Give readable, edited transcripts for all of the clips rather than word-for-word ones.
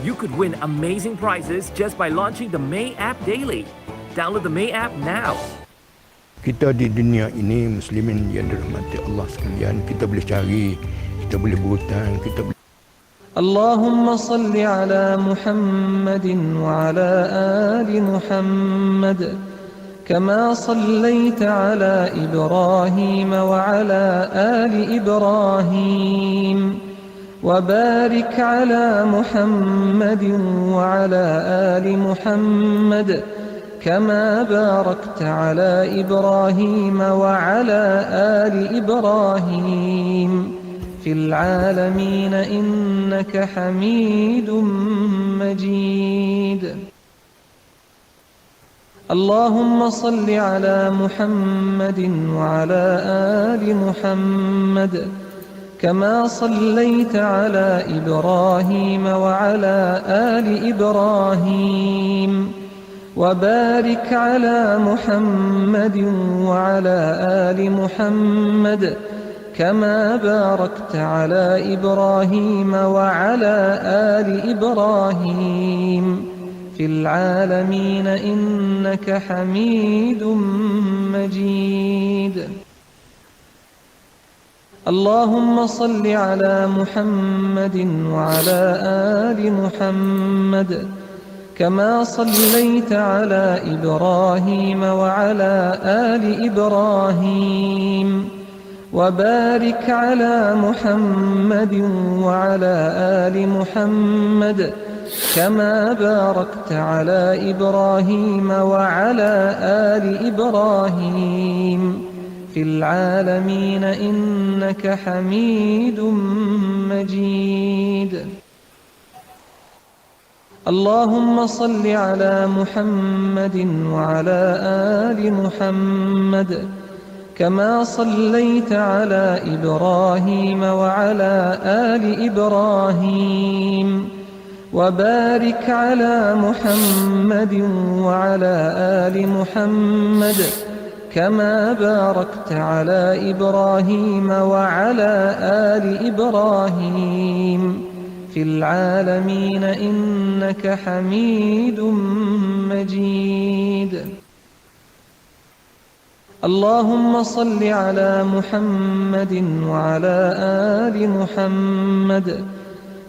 You could win amazing prizes just by launching the May app daily. Download the May app now. Kita di dunia ini muslimin yang dirahmati Allah sekalian, kita boleh cari, kita boleh berhutang, kita boleh اللهم صل على محمد وعلى آل محمد كما صليت على إبراهيم وعلى آل إبراهيم وبارك على محمد وعلى آل محمد كما باركت على إبراهيم وعلى آل إبراهيم في العالمين إنك حميد مجيد. اللهم صل على محمد وعلى آل محمد كما صليت على إبراهيم وعلى آل إبراهيم وبارك على محمد وعلى آل محمد كما باركت على إبراهيم وعلى آل إبراهيم في العالمين إنك حميد مجيد. اللهم صل على محمد وعلى آل محمد كما صليت على إبراهيم وعلى آل إبراهيم وبارك على محمد وعلى آل محمد كما باركت على إبراهيم وعلى آل إبراهيم في العالمين إنك حميد مجيد. اللهم صل على محمد وعلى آل محمد كما صليت على إبراهيم وعلى آل إبراهيم وبارك على محمد وعلى آل محمد كما باركت على إبراهيم وعلى آل إبراهيم في العالمين إنك حميد مجيد. اللهم صل على محمد وعلى آل محمد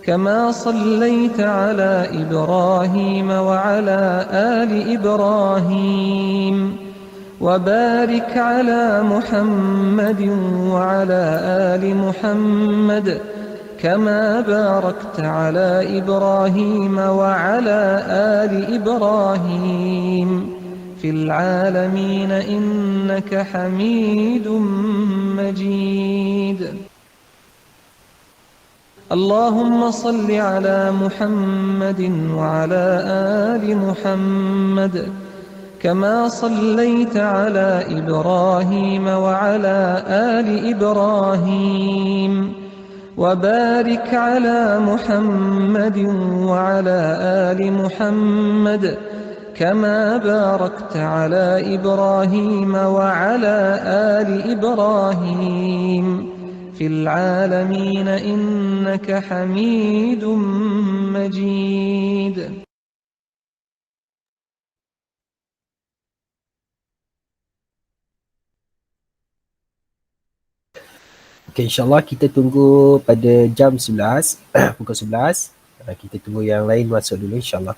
كما صليت على إبراهيم وعلى آل إبراهيم وبارك على محمد وعلى آل محمد كما باركت على إبراهيم وعلى آل إبراهيم في العالمين إنك حميد مجيد. اللهم صل على محمد وعلى آل محمد كما صليت على إبراهيم وعلى آل إبراهيم وبارك على محمد وعلى آل محمد كما باركت على إبراهيم وعلى آل إبراهيم في العالمين إنك حميد مجيد. Okay, insyaAllah kita tunggu pada jam 11, pukul 11. Kita tunggu yang lain masuk dulu insyaAllah.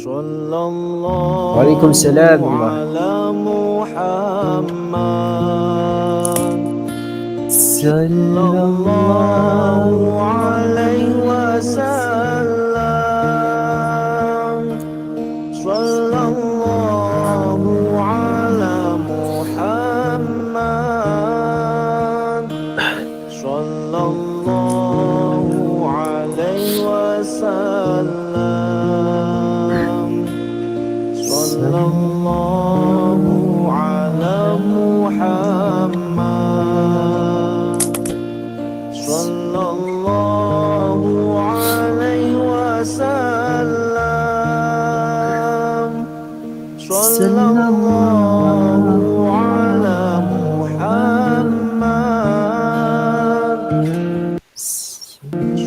Waalaikumsalam. على محمد صلى الله عليه وسلم صلى الله على محمد صلى الله عليه وسلم صلى الله على محمد صلى الله عليه وسلم صلى الله على محمد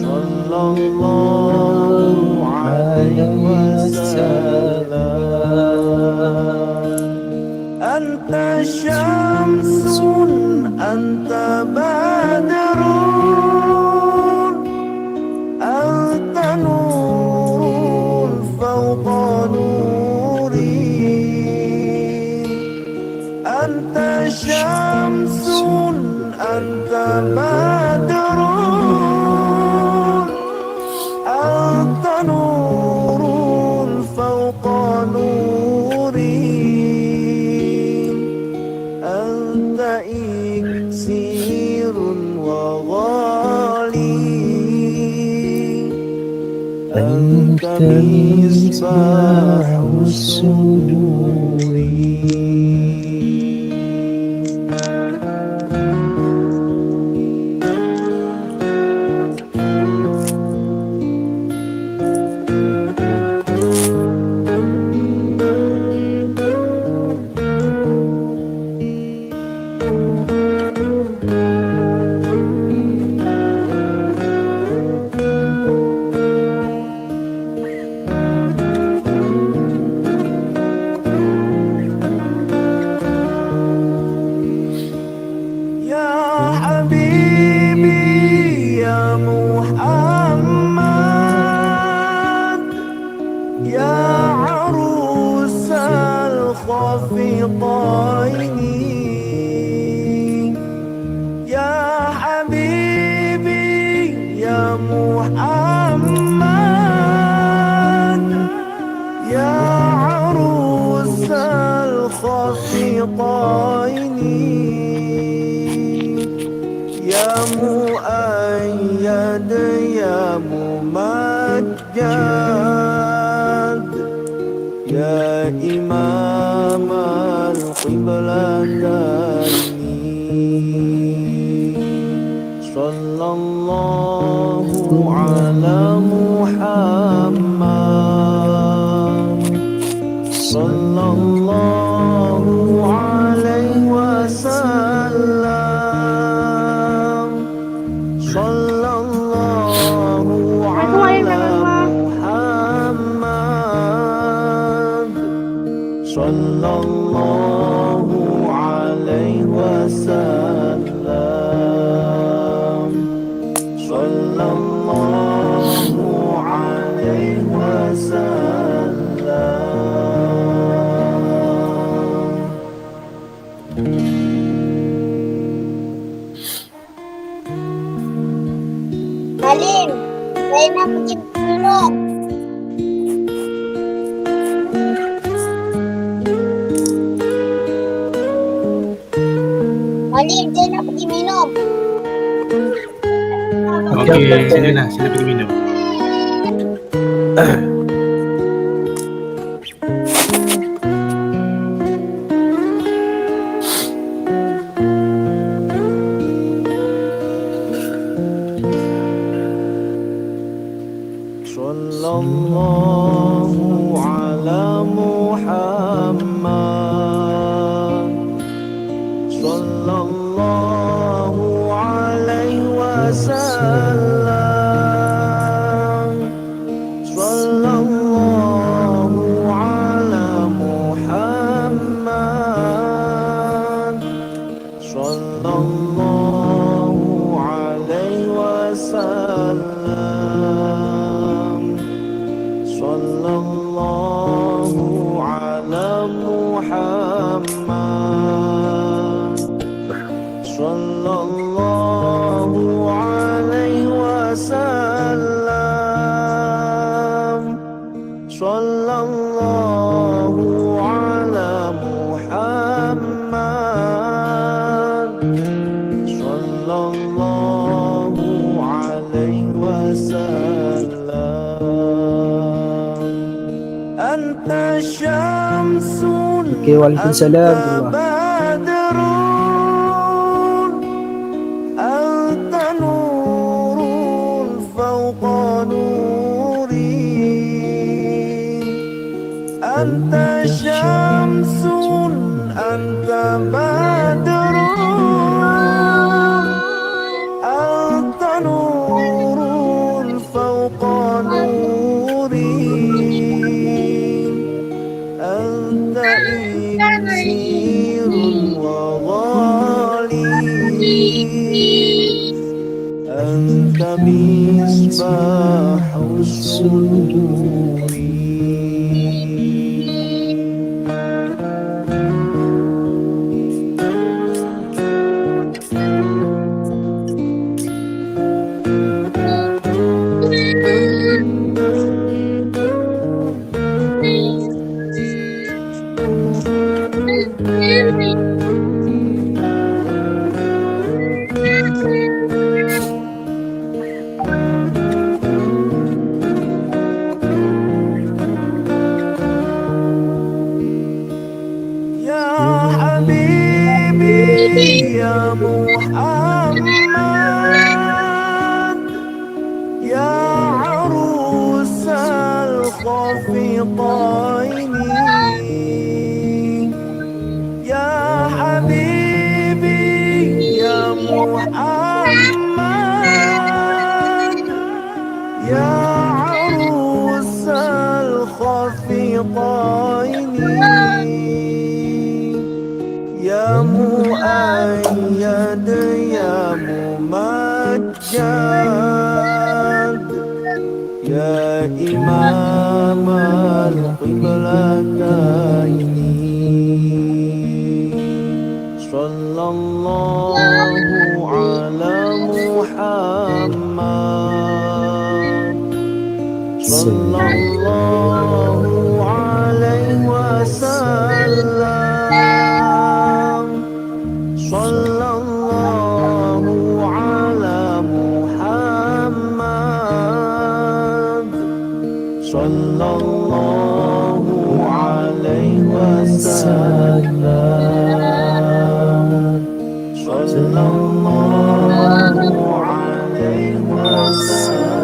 صلى الله عليه وسلم أنت شمس أنت بدر أنت نور فوق نوري أنت شمس أنت بدر أنت نور فوق نوري أنت إكسير وغالي أنت مصباح الصدور يا حبيبي يا محمد يا عروس الخفقين يا حبيبي يا محمد يا عروس الخفقين يا مؤيد يا ممجد يا إمام القبلتين صلى الله على محمد صلى الله عليه وسلم صلى الله على محمد صلى الله عليه وسلم صلى الله عليه وسلم Salim, saya nak pergi minum. Salim, saya nak pergi minum. Okey, sila pergi minum. صلى الله على محمد صلى الله عليه وسلم صلى الله على محمد صلى الله عليه وسلم صلى الله على محمد صلى الله عليه وسلم صلى الله على محمد صلى الله عليه وسلم أنت شمس Okey, waalaikumsalam أنت بدر أنت نور فوق نوري أنت شمس أنت بدر أنت نور فوق نوري أنت إنسير وغالي أنت مصباح الصدور يا حبيبي يا محمد يا عروس الخفيقين يا حبيبي يا محمد يا عروس الخفيقين يا مؤيد يا ممجد يا إمام القبلتين صلى الله على محمد صلى الله عليه وسلم صلى الله على محمد صلى الله عليه وسلم صلى الله عليه وسلم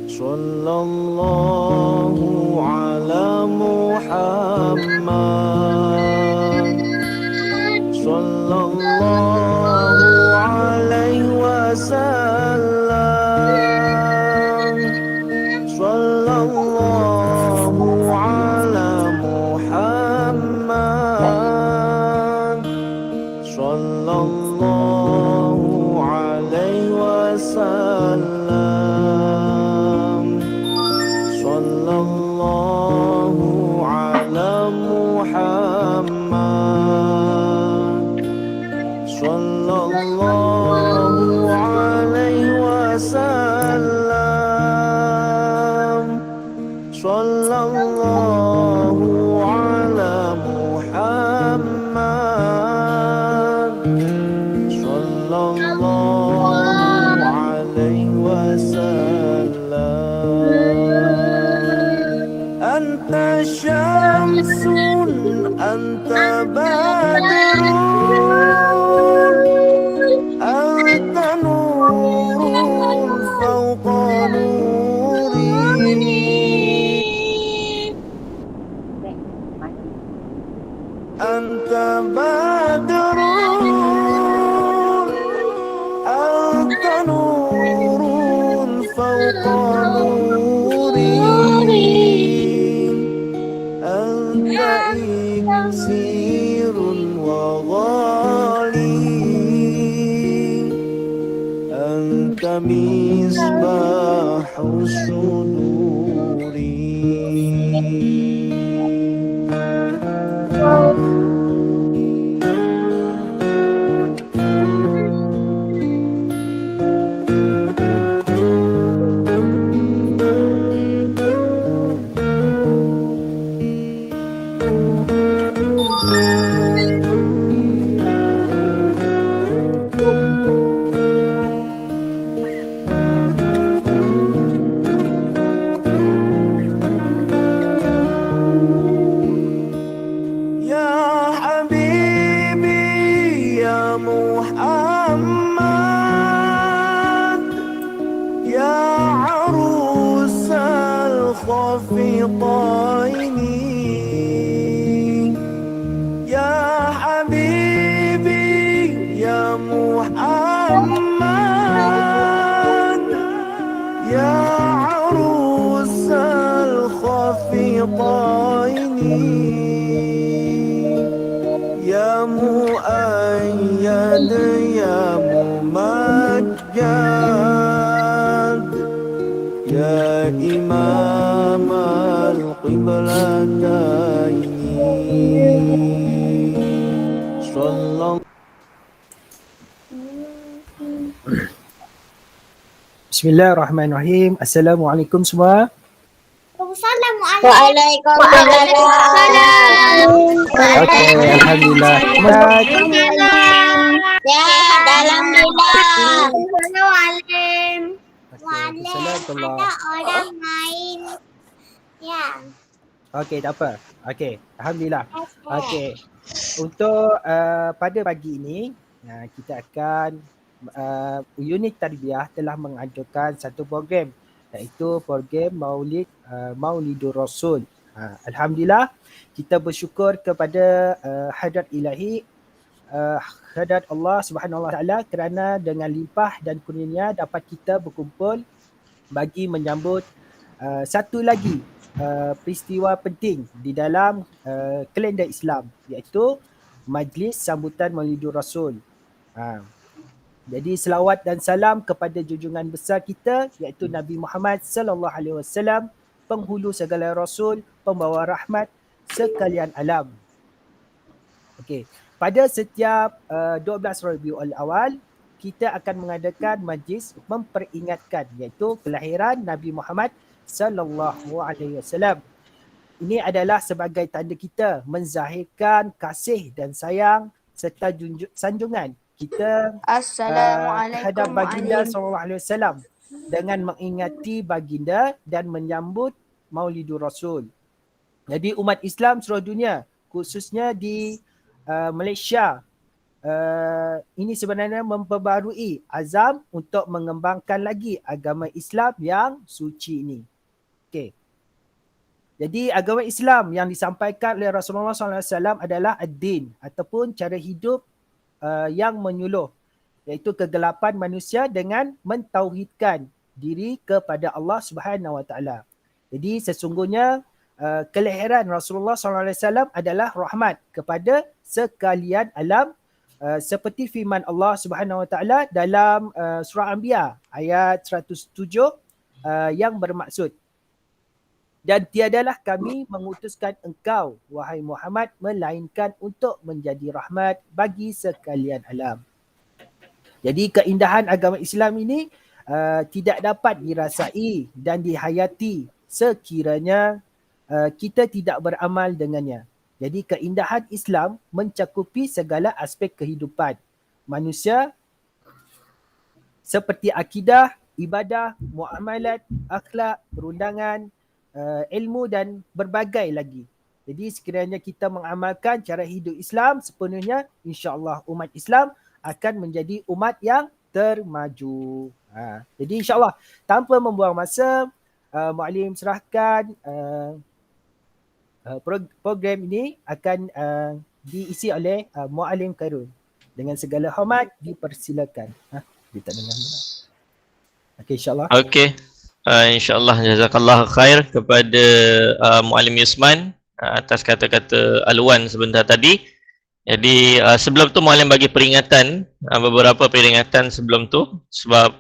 صلى الله على محمد صلى الله عليه وسلم صلى الله على محمد صلى الله عليه وسلم صلى الله على محمد صلى الله عليه وسلم صلى الله على محمد صلى الله عليه وسلم أنت شمس أنت بدر أنت نور فوق نوري أنت بدر أنت نور فوق نوري أنت إكسير وغالي أنت مصباح الصدور يا حبيبي يا محمد يا عروس الخفقين يا حبيبي يا محمد يا عروس الخفقين يا مؤيد يا ممجد يا إمام القبلتين صلى Bismillahirrahmanirrahim. Assalamualaikum semua. Waalaikumsalam. Okey, alhamdulillah. Sehat alhamdulillah. Waalaikumsalam. Ada orang main. Ya. Okey, tak apa. Okey, alhamdulillah. Okey. Untuk pada pagi ini kita akan unit tarbiyah telah mengajukan satu program, iaitu program Maulidur Rasul. Alhamdulillah, kita bersyukur kepada hadrat ilahi, hadrat Allah Subhanahu Wa Taala kerana dengan limpah dan kurnia dapat kita berkumpul bagi menyambut satu lagi peristiwa penting di dalam kalender Islam, iaitu Majlis Sambutan Maulidur Rasul. Jadi selawat dan salam kepada junjungan besar kita, iaitu Nabi Muhammad sallallahu alaihi wasallam, penghulu segala rasul, pembawa rahmat sekalian alam. Okey, pada setiap 12 Rabiul Awal kita akan mengadakan majlis memperingatkan, iaitu kelahiran Nabi Muhammad sallallahu alaihi wasallam. Ini adalah sebagai tanda kita menzahirkan kasih dan sayang serta sanjungan kita terhadap baginda sallallahu alaihi wasallam dengan mengingati baginda dan menyambut Maulidur Rasul. Jadi umat Islam seluruh dunia, khususnya di Malaysia, ini sebenarnya memperbarui azam untuk mengembangkan lagi agama Islam yang suci ini. Okey. Jadi agama Islam yang disampaikan oleh Rasulullah SAW adalah ad-din ataupun cara hidup yang menyuluh, iaitu kegelapan manusia dengan mentauhidkan diri kepada Allah Subhanahu Wa Taala. Jadi sesungguhnya kelahiran Rasulullah SAW adalah rahmat kepada sekalian alam, seperti firman Allah Subhanahu Wa Taala dalam surah Anbiya ayat 107 yang bermaksud, dan tiadalah kami mengutuskan engkau, wahai Muhammad, melainkan untuk menjadi rahmat bagi sekalian alam. Jadi keindahan agama Islam ini tidak dapat dirasai dan dihayati sekiranya kita tidak beramal dengannya. Jadi keindahan Islam mencakupi segala aspek kehidupan manusia seperti akidah, ibadah, muamalat, akhlak, perundangan, ilmu dan berbagai lagi. Jadi sekiranya kita mengamalkan cara hidup Islam sepenuhnya, insya-Allah umat Islam akan menjadi umat yang termaju. Jadi insya-Allah tanpa membuang masa, Muallim serahkan program ini akan diisi oleh Muallim Khairul. Dengan segala hormat dipersilakan. Dia tak dengar. Okey, insya-Allah. Okey. InsyaAllah jazakallah khair kepada Muallim Yusman atas kata-kata aluan sebentar tadi. Jadi sebelum tu Muallim bagi peringatan, beberapa peringatan sebelum tu sebab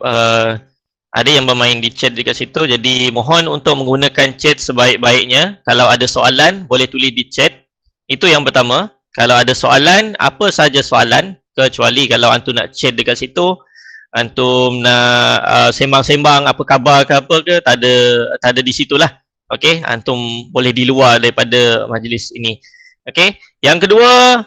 ada yang bermain di chat dekat situ. Jadi mohon untuk menggunakan chat sebaik-baiknya. Kalau ada soalan boleh tulis di chat. Itu yang pertama. Kalau ada soalan, apa saja soalan, kecuali kalau antum nak chat dekat situ, antum nak sembang-sembang apa khabar ke apa ke, tak ada di situlah. Okey, antum boleh di luar daripada majlis ini. Okey, yang kedua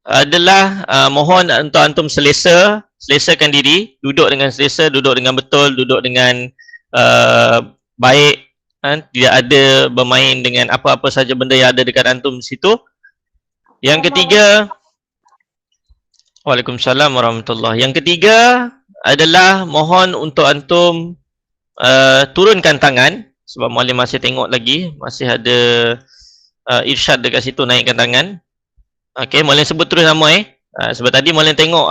adalah mohon untuk antum selesakan diri, duduk dengan selesa, duduk dengan betul, duduk dengan baik, tidak ada bermain dengan apa-apa saja benda yang ada dekat antum di situ. Yang ketiga, Waalaikumsalam warahmatullahi. Yang ketiga adalah mohon untuk antum turunkan tangan sebab Muallim masih tengok lagi, masih ada irsyad dekat situ, naikkan tangan. Okey, Muallim sebut terus nama sebab tadi Muallim tengok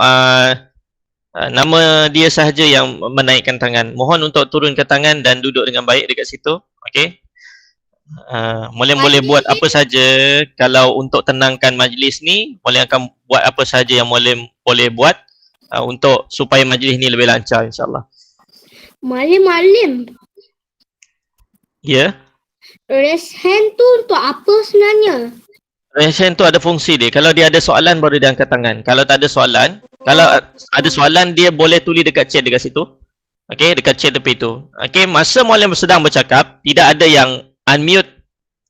nama dia sahaja yang menaikkan tangan. Mohon untuk turunkan tangan dan duduk dengan baik dekat situ. Okey. Muallim boleh buat apa saja. Kalau untuk tenangkan majlis ni, Muallim akan buat apa saja yang Muallim boleh buat untuk supaya majlis ni lebih lancar, insyaAllah. Muallim. Ya. Raise hand tu untuk apa sebenarnya? Raise hand tu ada fungsi dia. Kalau dia ada soalan baru dia angkat tangan. Kalau tak ada soalan, kalau ada soalan dia boleh tulis dekat chat dekat situ. Okey, dekat chat tepi tu. Okey, masa Muallim sedang bercakap, tidak ada yang unmute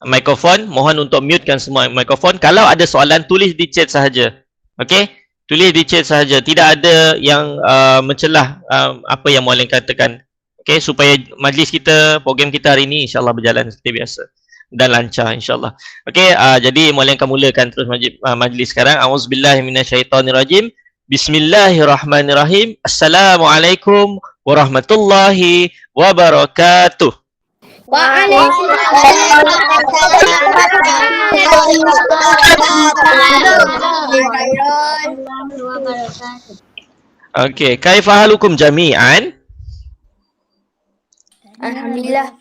mikrofon. Mohon untuk mutekan semua mikrofon. Kalau ada soalan, tulis di chat sahaja. Okey? Tulis di chat sahaja. Tidak ada yang mencelah apa yang Muallim katakan. Okey? Supaya majlis kita, program kita hari ini insyaAllah berjalan seperti biasa. Dan lancar insyaAllah. Okey? Jadi Muallim akan mulakan terus majlis sekarang. A'udzubillahiminasyaitanirrajim. Bismillahirrahmanirrahim. Assalamualaikum warahmatullahi wabarakatuh. Okey, kaifa halukum jami'an? Alhamdulillah.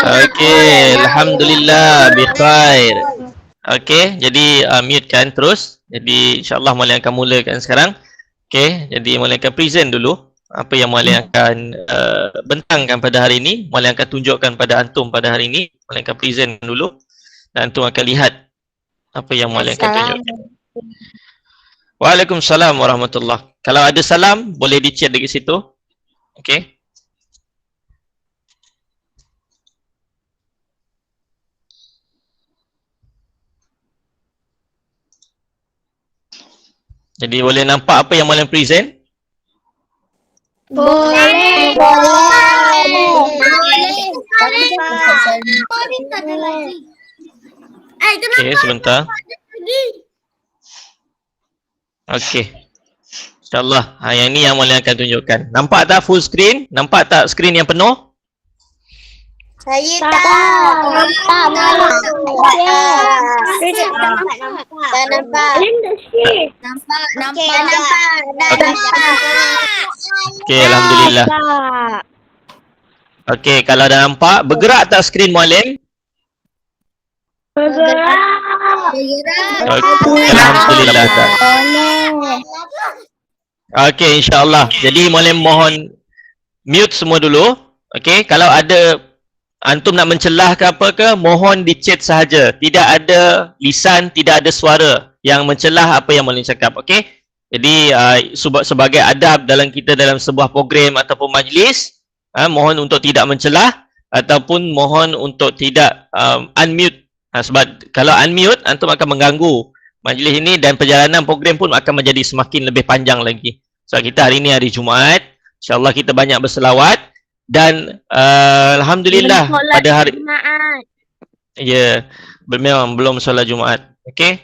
Okey, alhamdulillah bikhair. Okey, jadi mute kan terus. Jadi insya-Allah Muallim akan mulakan sekarang. Okey, jadi Muallim akan present dulu apa yang Muallim akan bentangkan pada hari ini. Muallim akan tunjukkan pada antum pada hari ini. Muallim akan present dulu dan antum akan lihat apa yang Muallim akan tunjukkan. Waalaikumsalam warahmatullahi. Kalau ada salam boleh di chat dekat situ. Okey. Jadi boleh nampak apa yang Muallim present? Boleh. Okey, sebentar. Okey. InsyaAllah. Yang ni yang Muallim akan tunjukkan. Nampak tak full screen? Nampak tak screen yang penuh? Saya tak nampak. Okey, alhamdulillah. Okey, kalau dah nampak, bergerak tak skrin Muallim? Bergerak. Okay, alhamdulillah tak. Okey, insya-Allah. Jadi Muallim mohon mute semua dulu. Okey, kalau ada antum nak mencelah ke apa ke, mohon di chat sahaja. Tidak ada lisan, tidak ada suara yang mencelah apa yang Muallim cakap. Okey? Jadi sebagai adab dalam kita dalam sebuah program ataupun majlis, mohon untuk tidak mencelah ataupun mohon untuk tidak unmute. Sebab kalau unmute, antum akan mengganggu majlis ini dan perjalanan program pun akan menjadi semakin lebih panjang lagi. Sebab kita hari ini hari Jumaat, insya-Allah kita banyak berselawat. Dan alhamdulillah pada hari ya, memang belum solat Jumaat. Okey.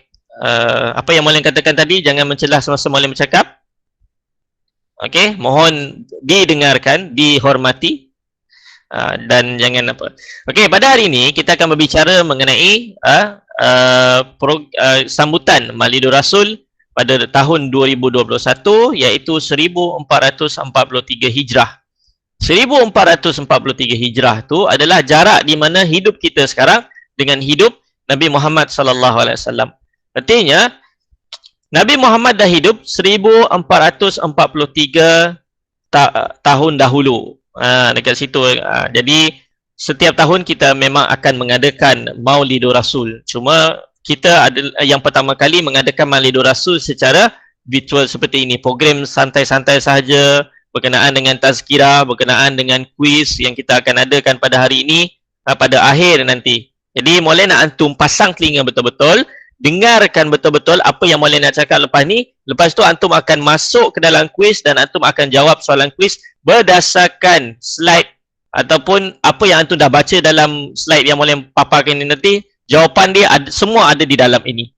Apa yang Maulana katakan tadi, jangan mencelah semasa Maulana bercakap. Okey, mohon didengarkan, dihormati. Dan jangan apa. Okey, pada hari ini kita akan berbicara mengenai sambutan Maulidur Rasul pada tahun 2021, iaitu 1443 Hijrah. 1443 Hijrah tu adalah jarak di mana hidup kita sekarang dengan hidup Nabi Muhammad sallallahu alaihi wasallam. Artinya Nabi Muhammad dah hidup 1443 tahun dahulu. Dekat situ. Jadi setiap tahun kita memang akan mengadakan Maulidur Rasul. Cuma kita yang pertama kali mengadakan Maulidur Rasul secara virtual seperti ini. Program santai-santai sahaja berkenaan dengan tazkirah, berkenaan dengan kuis yang kita akan adakan pada hari ini, pada akhir nanti. Jadi Maulana nak antum pasang telinga betul-betul, dengarkan betul-betul apa yang Maulana nak cakap lepas ni. Lepas tu antum akan masuk ke dalam kuis dan antum akan jawab soalan kuis berdasarkan slide ataupun apa yang antum dah baca dalam slide yang Maulana paparkan ini nanti. Jawapan dia semua ada di dalam ini.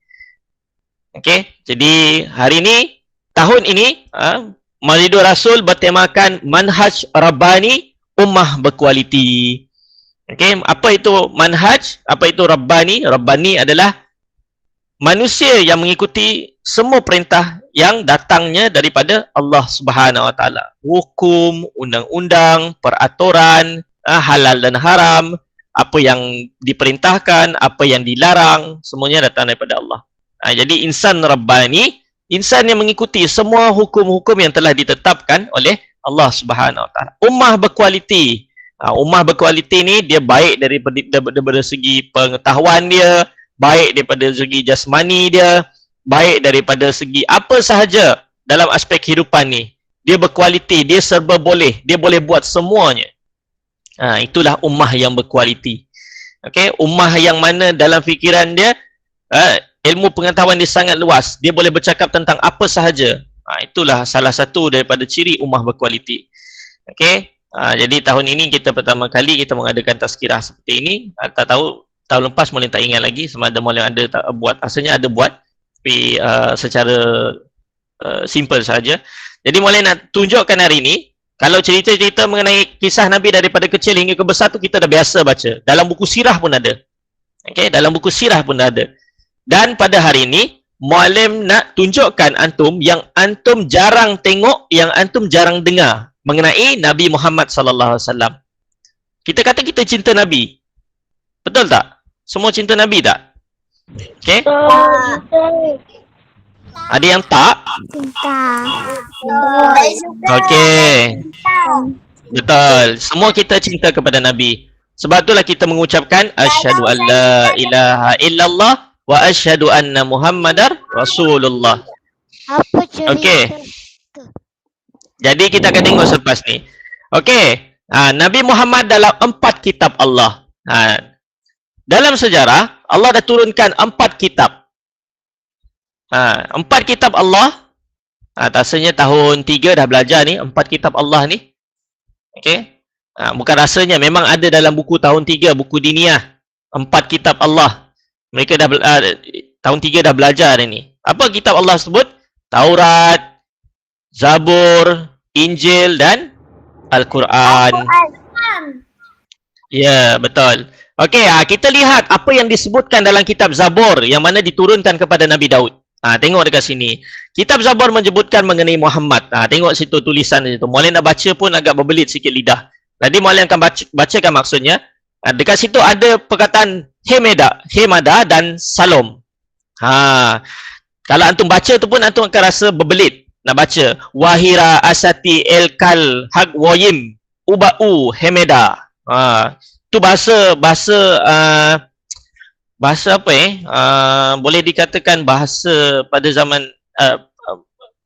Okey, jadi hari ini, tahun ini, Maulidur Rasul bertemakan Manhaj Rabbani, Ummah Berkualiti. Okey, apa itu manhaj? Apa itu Rabbani? Rabbani adalah manusia yang mengikuti semua perintah yang datangnya daripada Allah Subhanahu Wa Taala. Hukum, undang-undang, peraturan, halal dan haram, apa yang diperintahkan, apa yang dilarang, semuanya datang daripada Allah. Jadi insan Rabbani, insan yang mengikuti semua hukum-hukum yang telah ditetapkan oleh Allah Subhanahu Wa Taala. Ummah berkualiti. Ummah berkualiti ni dia baik daripada segi pengetahuan dia, baik daripada segi jasmani dia, baik daripada segi apa sahaja dalam aspek kehidupan ni. Dia berkualiti, dia serba boleh, dia boleh buat semuanya. Itulah ummah yang berkualiti. Okey, ummah yang mana dalam fikiran dia ilmu pengetahuan dia sangat luas. Dia boleh bercakap tentang apa sahaja. Itulah salah satu daripada ciri ummah berkualiti. Okey, jadi tahun ini kita pertama kali kita mengadakan tazkirah seperti ini. Tak tahu tahun lepas Maulana tak ingat lagi sama ada Maulana ada tak buat. Asalnya ada buat tapi secara simple saja. Jadi Maulana nak tunjukkan hari ini, kalau cerita-cerita mengenai kisah Nabi daripada kecil hingga ke besar tu kita dah biasa baca. Dalam buku sirah pun ada. Okey, dalam buku sirah pun ada. Dan pada hari ini Muallim nak tunjukkan antum yang antum jarang tengok, yang antum jarang dengar mengenai Nabi Muhammad sallallahu alaihi wasallam. Kita kata kita cinta Nabi. Betul tak? Semua cinta Nabi tak? Okey? Ada yang tak? Okey. Betul. Semua kita cinta kepada Nabi. Sebab itulah kita mengucapkan asyhadu an la ilaha illallah wa asyhadu anna Muhammadar Rasulullah. Okey. Jadi kita akan tengok selepas ni. Okey. Nabi Muhammad dalam 4 kitab Allah. Dalam sejarah Allah dah turunkan 4 kitab. 4 kitab Allah. Rasanya tahun 3 dah belajar ni 4 kitab Allah ni. Okey. Bukan rasanya, memang ada dalam buku tahun 3, buku diniyah. 4 kitab Allah. Mereka dah tahun 3 dah belajar ini. Apa kitab Allah sebut? Taurat, Zabur, Injil dan Al-Quran. Ya, betul. Okey, kita lihat apa yang disebutkan dalam kitab Zabur yang mana diturunkan kepada Nabi Daud. Tengok dekat sini. Kitab Zabur menyebutkan mengenai Muhammad. Tengok situ tulisan situ. Maulana nak baca pun agak berbelit sikit lidah. Tadi Maulana akan bacakan maksudnya. Dekat situ ada perkataan Hemada dan Salom. Kalau antum baca tu pun antum akan rasa berbelit nak baca. Wahira asati elkal hagwoyim uba'u Hemeda. Tu bahasa apa boleh dikatakan bahasa pada zaman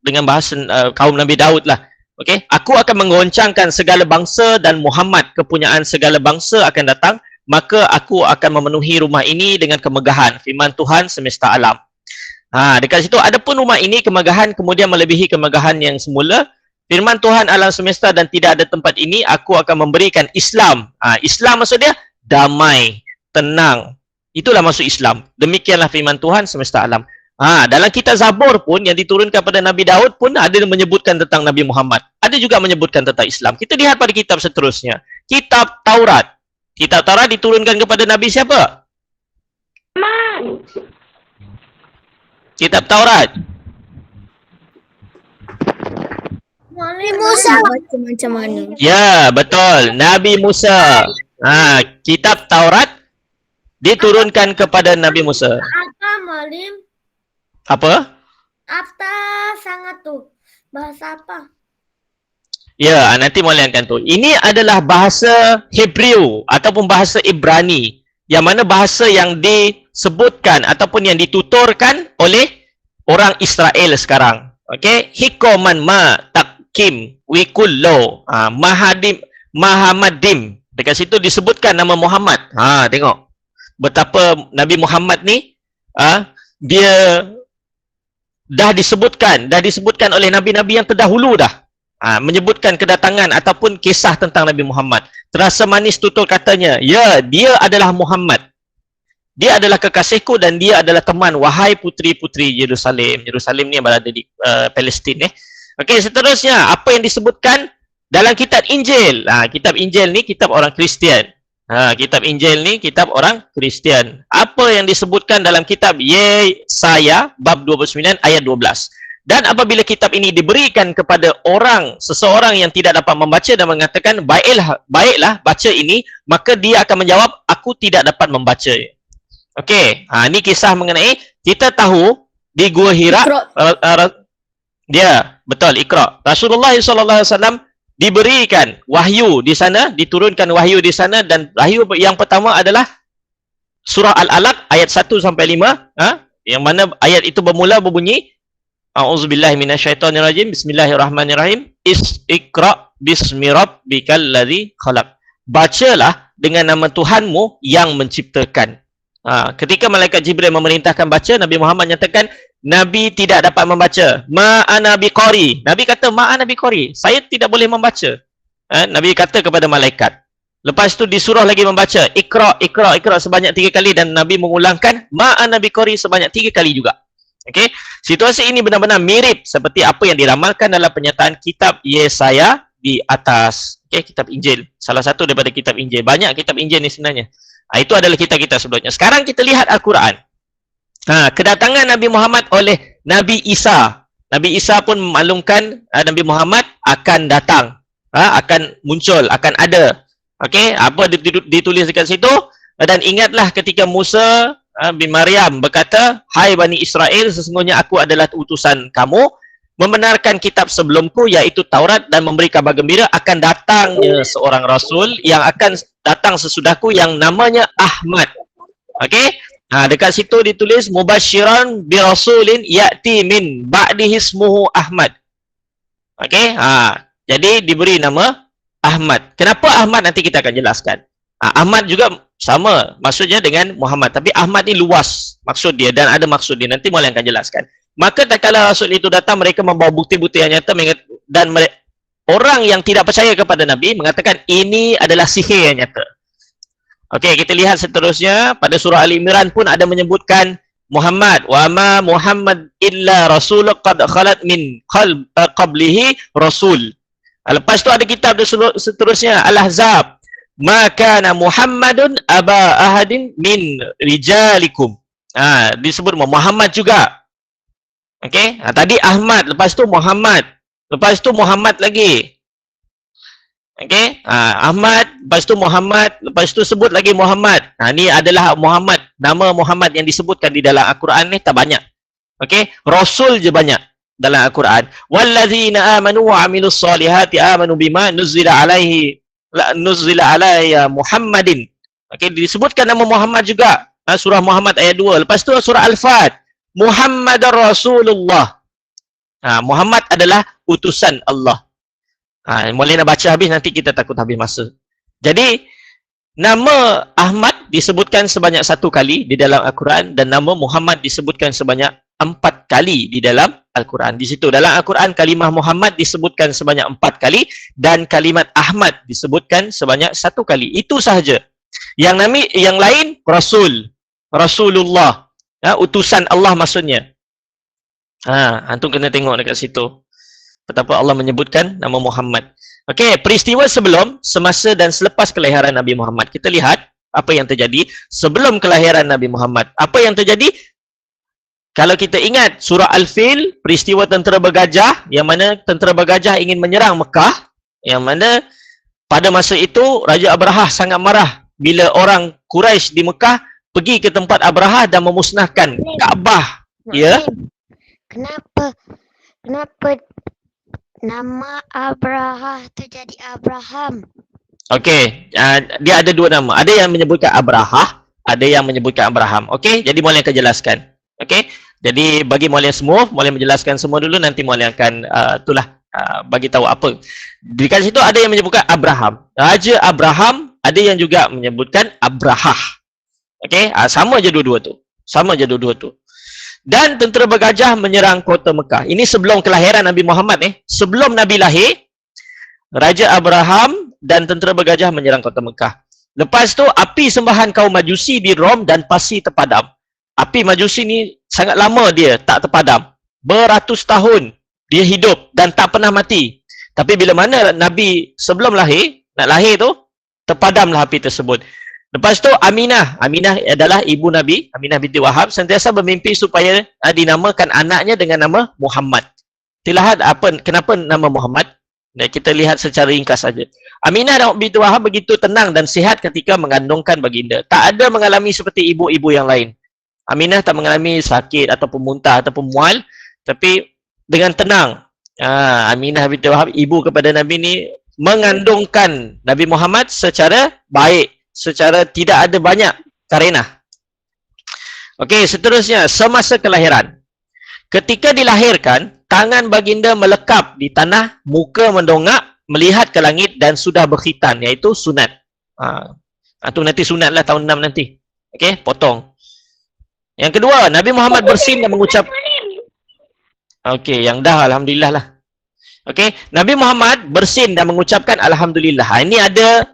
dengan bahasa kaum Nabi Daud lah. Okey, aku akan mengoncangkan segala bangsa dan Muhammad kepunyaan segala bangsa akan datang, maka aku akan memenuhi rumah ini dengan kemegahan firman Tuhan semesta alam. Dekat situ adapun rumah ini kemegahan kemudian melebihi kemegahan yang semula firman Tuhan alam semesta dan tidak ada tempat ini, aku akan memberikan Islam. Islam maksud dia damai, tenang. Itulah maksud Islam. Demikianlah firman Tuhan semesta alam. Dalam kitab Zabur pun yang diturunkan pada Nabi Daud pun ada yang menyebutkan tentang Nabi Muhammad. Ada juga menyebutkan tentang Islam. Kita lihat pada kitab seterusnya. Kitab Taurat. Kitab Taurat diturunkan kepada Nabi siapa? Kitab Taurat. Nabi Musa. Macam mana? Ya, betul. Nabi Musa. Kitab Taurat diturunkan kepada Nabi Musa. Apa Malim? Apa? Apa sangat tu? Bahasa apa? Ya, nanti mulakan tu. Ini adalah bahasa Hebrew ataupun bahasa Ibrani. Yang mana bahasa yang disebutkan ataupun yang dituturkan oleh orang Israel sekarang. Okey, hikoman ma takim wikullo. Mahamadim. Dekat situ disebutkan nama Muhammad. Tengok. Betapa Nabi Muhammad ni dia dah disebutkan oleh nabi-nabi yang terdahulu dah. Menyebutkan kedatangan ataupun kisah tentang Nabi Muhammad. Terasa manis tutur katanya, ya, dia adalah Muhammad. Dia adalah kekasihku dan dia adalah teman, wahai putri-putri Yerusalem. Yerusalem ni berada di Palestin. Okey, seterusnya apa yang disebutkan dalam kitab Injil. Kitab Injil ni kitab orang Kristian. Kitab Injil ni kitab orang Kristian. Apa yang disebutkan dalam kitab Yesaya bab 29 ayat 12. Dan apabila kitab ini diberikan kepada seseorang yang tidak dapat membaca dan mengatakan, baiklah baca ini, maka dia akan menjawab, aku tidak dapat membaca. Okey, ini kisah mengenai, kita tahu di Gua Hira, dia, betul, Iqra. Rasulullah SAW diberikan wahyu di sana, diturunkan wahyu di sana, dan wahyu yang pertama adalah surah Al-Alaq ayat 1 sampai 5, yang mana ayat itu bermula berbunyi, A'udzubillahi minasyaitonirrajim. Bismillahirrahmanirrahim. Iqra bismi rabbikal ladzi khalaq. Bacalah dengan nama Tuhanmu yang menciptakan. Ketika malaikat Jibril memerintahkan baca, Nabi Muhammad nyatakan, Nabi tidak dapat membaca. Ma'ana biqari. Nabi kata, ma'ana biqari. Saya tidak boleh membaca. Nabi kata kepada malaikat. Lepas tu disuruh lagi membaca. Iqra, Iqra, Iqra sebanyak 3 kali dan Nabi mengulangkan ma'ana biqari sebanyak 3 kali juga. Okey, situasi ini benar-benar mirip seperti apa yang diramalkan dalam pernyataan kitab Yesaya di atas. Okey, kitab Injil. Salah satu daripada kitab Injil. Banyak kitab Injil ni sebenarnya. Itu adalah kitab-kitab sebelumnya. Sekarang kita lihat Al-Quran. Kedatangan Nabi Muhammad oleh Nabi Isa. Nabi Isa pun memaklumkan Nabi Muhammad akan datang. Akan muncul, akan ada. Okey, apa ditulis dekat situ? Dan ingatlah ketika Musa bin Maryam berkata, hai Bani Israel, sesungguhnya aku adalah utusan kamu, membenarkan kitab sebelumku iaitu Taurat dan memberi kabar gembira akan datangnya seorang Rasul yang akan datang sesudahku yang namanya Ahmad. Okey, dekat situ ditulis mubasyiran bi rasulin ya'ti min ba'dihi ismuhu Ahmad. Okey, jadi diberi nama Ahmad. Kenapa Ahmad nanti kita akan jelaskan. Ahmad juga sama maksudnya dengan Muhammad, tapi Ahmad ni luas maksud dia dan ada maksud dia, nanti Maulana akan jelaskan. Maka tatkala Rasul itu datang, mereka membawa bukti-bukti yang nyata dan orang yang tidak percaya kepada Nabi mengatakan ini adalah sihir yang nyata. Okey, kita lihat seterusnya pada surah Ali Imran pun ada menyebutkan Muhammad, wa ma Muhammad illa rasul qad khalat min qablihi rasul. Lepas tu ada kitab seterusnya Al-Ahzab, ma kana Muhammadun aba ahadin min rijalikum. Disebut Muhammad juga. Okey, tadi Ahmad, lepas tu Muhammad, lepas tu Muhammad lagi. Okey, Ahmad, lepas tu Muhammad, lepas tu sebut lagi Muhammad. Ni adalah Muhammad, nama Muhammad yang disebutkan di dalam Al-Quran ni tak banyak. Okey, Rasul je banyak dalam Al-Quran. Wallazina amanu wa amilus solihati amanu bima nuzila alaihi Muhammadin. Okey, disebutkan nama Muhammad juga. Surah Muhammad ayat 2. Lepas tu surah Al-Fat, Muhammadar Rasulullah. Muhammad adalah utusan Allah. Boleh nak baca habis, nanti kita takut habis masa. Jadi nama Ahmad disebutkan sebanyak 1 kali di dalam Al-Quran dan nama Muhammad disebutkan sebanyak 4 kali di dalam Al-Quran. Di situ dalam Al-Quran kalimah Muhammad disebutkan sebanyak 4 kali dan kalimat Ahmad disebutkan sebanyak 1 kali. Itu sahaja. Yang lain Rasul, Rasulullah, utusan Allah maksudnya. Antum kena tengok dekat situ betapa Allah menyebutkan nama Muhammad. Okey, peristiwa sebelum, semasa dan selepas kelahiran Nabi Muhammad. Kita lihat apa yang terjadi sebelum kelahiran Nabi Muhammad. Apa yang terjadi? Kalau kita ingat surah Al-Fil, peristiwa tentera bergajah, yang mana tentera bergajah ingin menyerang Mekah, yang mana pada masa itu Raja Abrahah sangat marah bila orang Quraisy di Mekah pergi ke tempat Abrahah dan memusnahkan Kaabah. Ya. Kenapa nama Abrahah tu jadi Abraham? Okey, dia ada 2 nama. Ada yang menyebutkan Abrahah, ada yang menyebutkan Abraham. Okey, jadi Maulia akan jelaskan. Okey, jadi bagi Maulia semua, Maulia menjelaskan semua dulu, nanti Maulia akan bagi tahu apa. Di kat situ ada yang menyebutkan Abraham, Raja Abraham, ada yang juga menyebutkan Abrahah. Okey, sama je dua-dua tu. Sama je dua-dua tu. Dan tentera bergajah menyerang kota Mekah. Ini sebelum kelahiran Nabi Muhammad Sebelum Nabi lahir, Raja Abraham dan tentera bergajah menyerang kota Mekah. Lepas tu api sembahan kaum Majusi di Rom dan Parsi terpadam. Api Majusi ni sangat lama dia tak terpadam. Beratus tahun dia hidup dan tak pernah mati. Tapi bila mana Nabi sebelum lahir, nak lahir tu, terpadamlah api tersebut. Lepas tu Aminah adalah ibu Nabi, Aminah binti Wahab, sentiasa bermimpi supaya dinamakan anaknya dengan nama Muhammad. Lihat kenapa nama Muhammad? Kita lihat secara ringkas saja. Aminah binti Wahab begitu tenang dan sihat ketika mengandungkan baginda. Tak ada mengalami seperti ibu-ibu yang lain. Aminah tak mengalami sakit ataupun muntah ataupun mual, tapi dengan tenang. Aminah binti Wahab, ibu kepada Nabi ni, mengandungkan Nabi Muhammad secara baik, secara tidak ada banyak karenah. Okey, seterusnya semasa kelahiran. Ketika dilahirkan, tangan baginda melekap di tanah, muka mendongak, melihat ke langit dan sudah berkhitan, iaitu sunat. Itu nanti sunatlah tahun 6 nanti. Okey, potong. Yang kedua, Nabi Muhammad bersin dan mengucap. Okey, yang dah alhamdulillah lah. Okey, Nabi Muhammad bersin dan mengucapkan alhamdulillah. Ini ada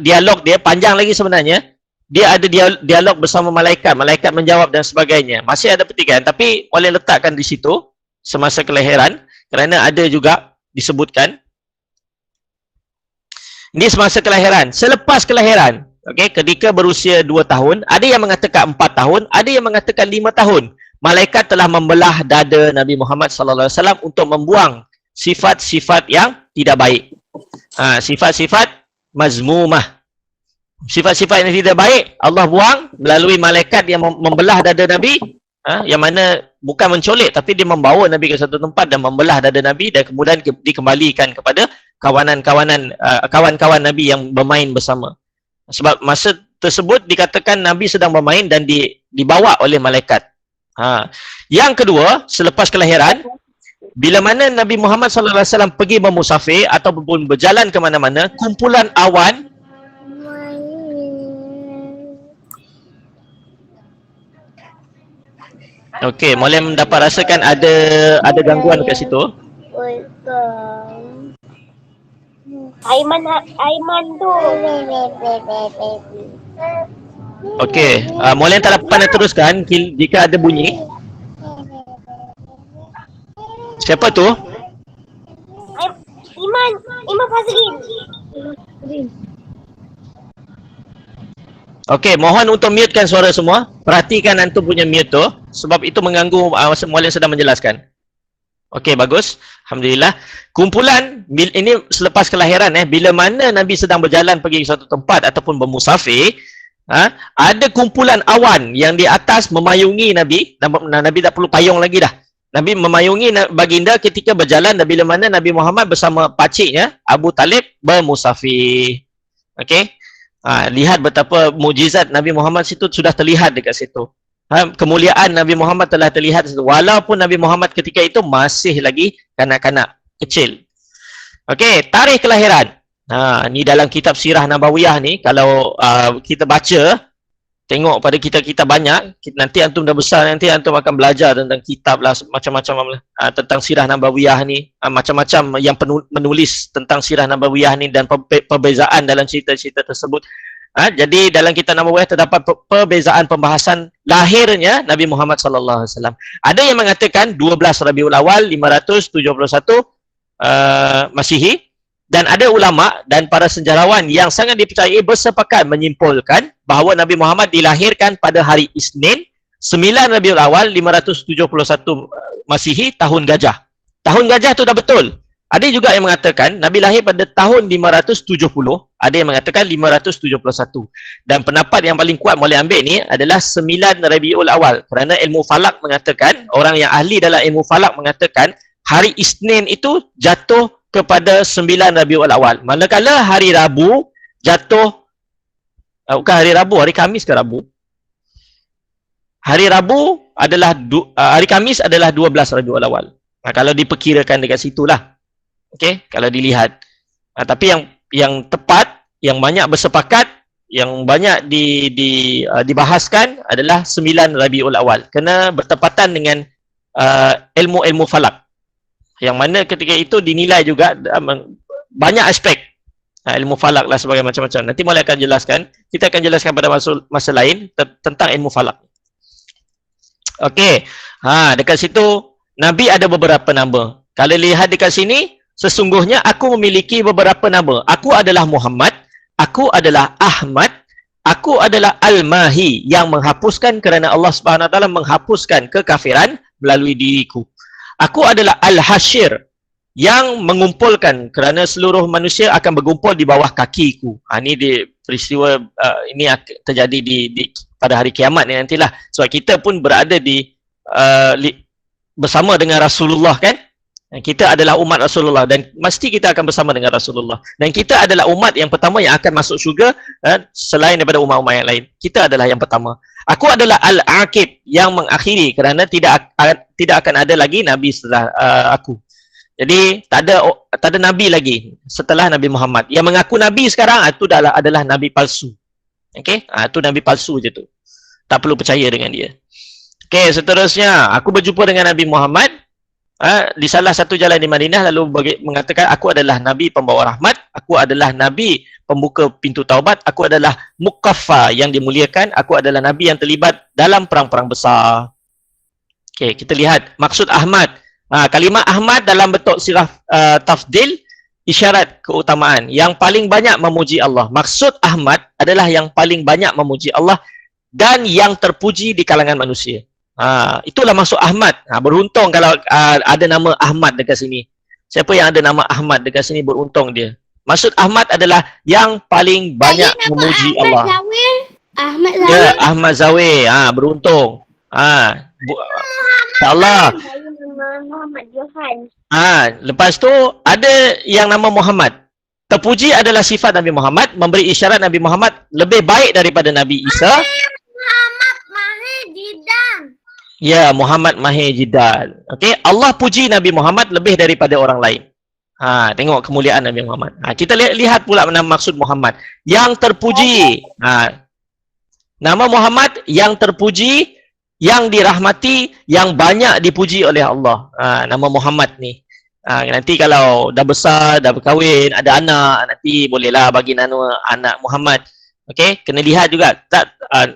dialog dia panjang lagi sebenarnya. Dia ada dialog bersama malaikat, malaikat menjawab dan sebagainya. Masih ada petikan, tapi boleh letakkan di situ semasa kelahiran kerana ada juga disebutkan. Ini semasa kelahiran. Selepas kelahiran, okey, ketika berusia 2 tahun, ada yang mengatakan 4 tahun, ada yang mengatakan 5 tahun. Malaikat telah membelah dada Nabi Muhammad sallallahu alaihi wasallam untuk membuang sifat-sifat yang tidak baik. Sifat-sifat mazmumah. Sifat-sifat yang tidak baik Allah buang melalui malaikat yang membelah dada Nabi, yang mana bukan mencolek tapi dia membawa Nabi ke satu tempat dan membelah dada Nabi dan kemudian dikembalikan kepada kawan-kawan Nabi yang bermain bersama. Sebab masa tersebut dikatakan Nabi sedang bermain dan dibawa oleh malaikat. Yang kedua, selepas kelahiran, bila mana Nabi Muhammad SAW pergi bermusafir ataupun berjalan ke mana-mana, kumpulan awan okey, boleh mendapat rasakan ada gangguan kat situ. Aiman tu. Okey, boleh tak dapat teruskan jika ada bunyi. Siapa tu? Iman Fazlin. Okey, mohon untuk mutekan suara semua. Perhatikan antum punya mute tu sebab itu mengganggu masa muallim sedang menjelaskan. Okey, bagus. Alhamdulillah. Kumpulan ini selepas kelahiran bila mana Nabi sedang berjalan pergi ke suatu tempat ataupun bermusafir, ada kumpulan awan yang di atas memayungi Nabi. Nabi tak perlu payung lagi dah. Nabi memayungi baginda ketika berjalan dan bila mana Nabi Muhammad bersama pakciknya Abu Talib bermusafir. Okey. Lihat betapa mujizat Nabi Muhammad situ sudah terlihat dekat situ. Kemuliaan Nabi Muhammad telah terlihat situ. Walaupun Nabi Muhammad ketika itu masih lagi kanak-kanak kecil. Okey, tarikh kelahiran. Ni dalam kitab Sirah Nabawiyah ni, kalau kita baca, tengok pada kita banyak, nanti antum dah besar, nanti antum akan belajar tentang kitab lah, macam-macam tentang sirah nabawiyah ni, macam-macam yang menulis tentang sirah nabawiyah ni dan perbezaan dalam cerita-cerita tersebut. Jadi dalam kitab nabawiyah terdapat perbezaan pembahasan lahirnya Nabi Muhammad sallallahu alaihi wasallam. Ada yang mengatakan 12 Rabiul Awal 571 Masihi, dan ada ulama dan para sejarawan yang sangat dipercayai bersepakat menyimpulkan bahawa Nabi Muhammad dilahirkan pada hari Isnin 9 Rabiul Awal 571 Masihi, tahun gajah. Tahun gajah tu dah betul. Ada juga yang mengatakan Nabi lahir pada tahun 570, ada yang mengatakan 571. Dan pendapat yang paling kuat boleh ambil ni adalah 9 Rabiul Awal, kerana ilmu falak mengatakan, orang yang ahli dalam ilmu falak mengatakan hari Isnin itu jatuh kepada 9 Rabiul Awal. Manakala hari Rabu jatuh, bukan hari Rabu, hari Khamis ke Rabu? Hari Rabu adalah, hari Khamis adalah 12 Rabiul Awal. Kalau diperkirakan dekat situlah. Okey, kalau dilihat. Tapi yang tepat, yang banyak bersepakat, yang banyak dibahaskan adalah 9 Rabiul Awal. Kena bertepatan dengan ilmu-ilmu falak. Yang mana ketika itu dinilai juga banyak aspek ilmu falak lah sebagai macam-macam. Nanti Maulana akan jelaskan. Kita akan jelaskan pada masa lain tentang ilmu falak. Okey. Dekat situ Nabi ada beberapa nama. Kalau lihat dekat sini, sesungguhnya aku memiliki beberapa nama. Aku adalah Muhammad, aku adalah Ahmad, aku adalah Al-Mahi, yang menghapuskan kerana Allah Subhanahu Wa Taala menghapuskan kekafiran melalui diriku. Aku adalah Al-Hashir, yang mengumpulkan kerana seluruh manusia akan berkumpul di bawah kakiku. Ini di peristiwa ini terjadi pada hari kiamat ni nantilah. Sebab kita pun berada bersama dengan Rasulullah kan. Kita adalah umat Rasulullah dan mesti kita akan bersama dengan Rasulullah. Dan kita adalah umat yang pertama yang akan masuk syurga selain daripada umat-umat yang lain. Kita adalah yang pertama. Aku adalah Al-Aqib, yang mengakhiri, kerana tidak akan ada lagi Nabi setelah aku. Jadi tak ada Nabi lagi setelah Nabi Muhammad. Yang mengaku Nabi sekarang itu adalah Nabi palsu. Okey? Itu Nabi palsu je tu. Tak perlu percaya dengan dia. Okey, seterusnya aku berjumpa dengan Nabi Muhammad di salah satu jalan di Madinah, lalu mengatakan aku adalah Nabi pembawa rahmat, aku adalah Nabi pembuka pintu taubat, aku adalah Mukaffa yang dimuliakan, aku adalah Nabi yang terlibat dalam perang-perang besar. Okey, kita lihat maksud Ahmad. Kalimah Ahmad dalam bentuk sirah tafdil, isyarat keutamaan, yang paling banyak memuji Allah. Maksud Ahmad adalah yang paling banyak memuji Allah dan yang terpuji di kalangan manusia. Itulah maksud Ahmad. Beruntung kalau ada nama Ahmad dekat sini. Siapa yang ada nama Ahmad dekat sini, beruntung dia. Maksud Ahmad adalah yang paling banyak memuji Allah. Ahmad Zawir. Ya, Ahmad Zawir. Beruntung. InsyaAllah. Muhammad Johan. Lepas tu ada yang nama Muhammad. Terpuji adalah sifat Nabi Muhammad, memberi isyarat Nabi Muhammad lebih baik daripada Nabi Isa. Muhammad Mahir Jidan. Ya, Muhammad Mahir Jidan. Okey, Allah puji Nabi Muhammad lebih daripada orang lain. Tengok kemuliaan Nabi Muhammad. Kita lihat pula nama maksud Muhammad. Yang terpuji. Nama Muhammad yang terpuji, yang dirahmati, yang banyak dipuji oleh Allah. Nama Muhammad ni. Nanti kalau dah besar, dah berkahwin, ada anak, nanti bolehlah bagi nama anak Muhammad. Okey, kena lihat juga.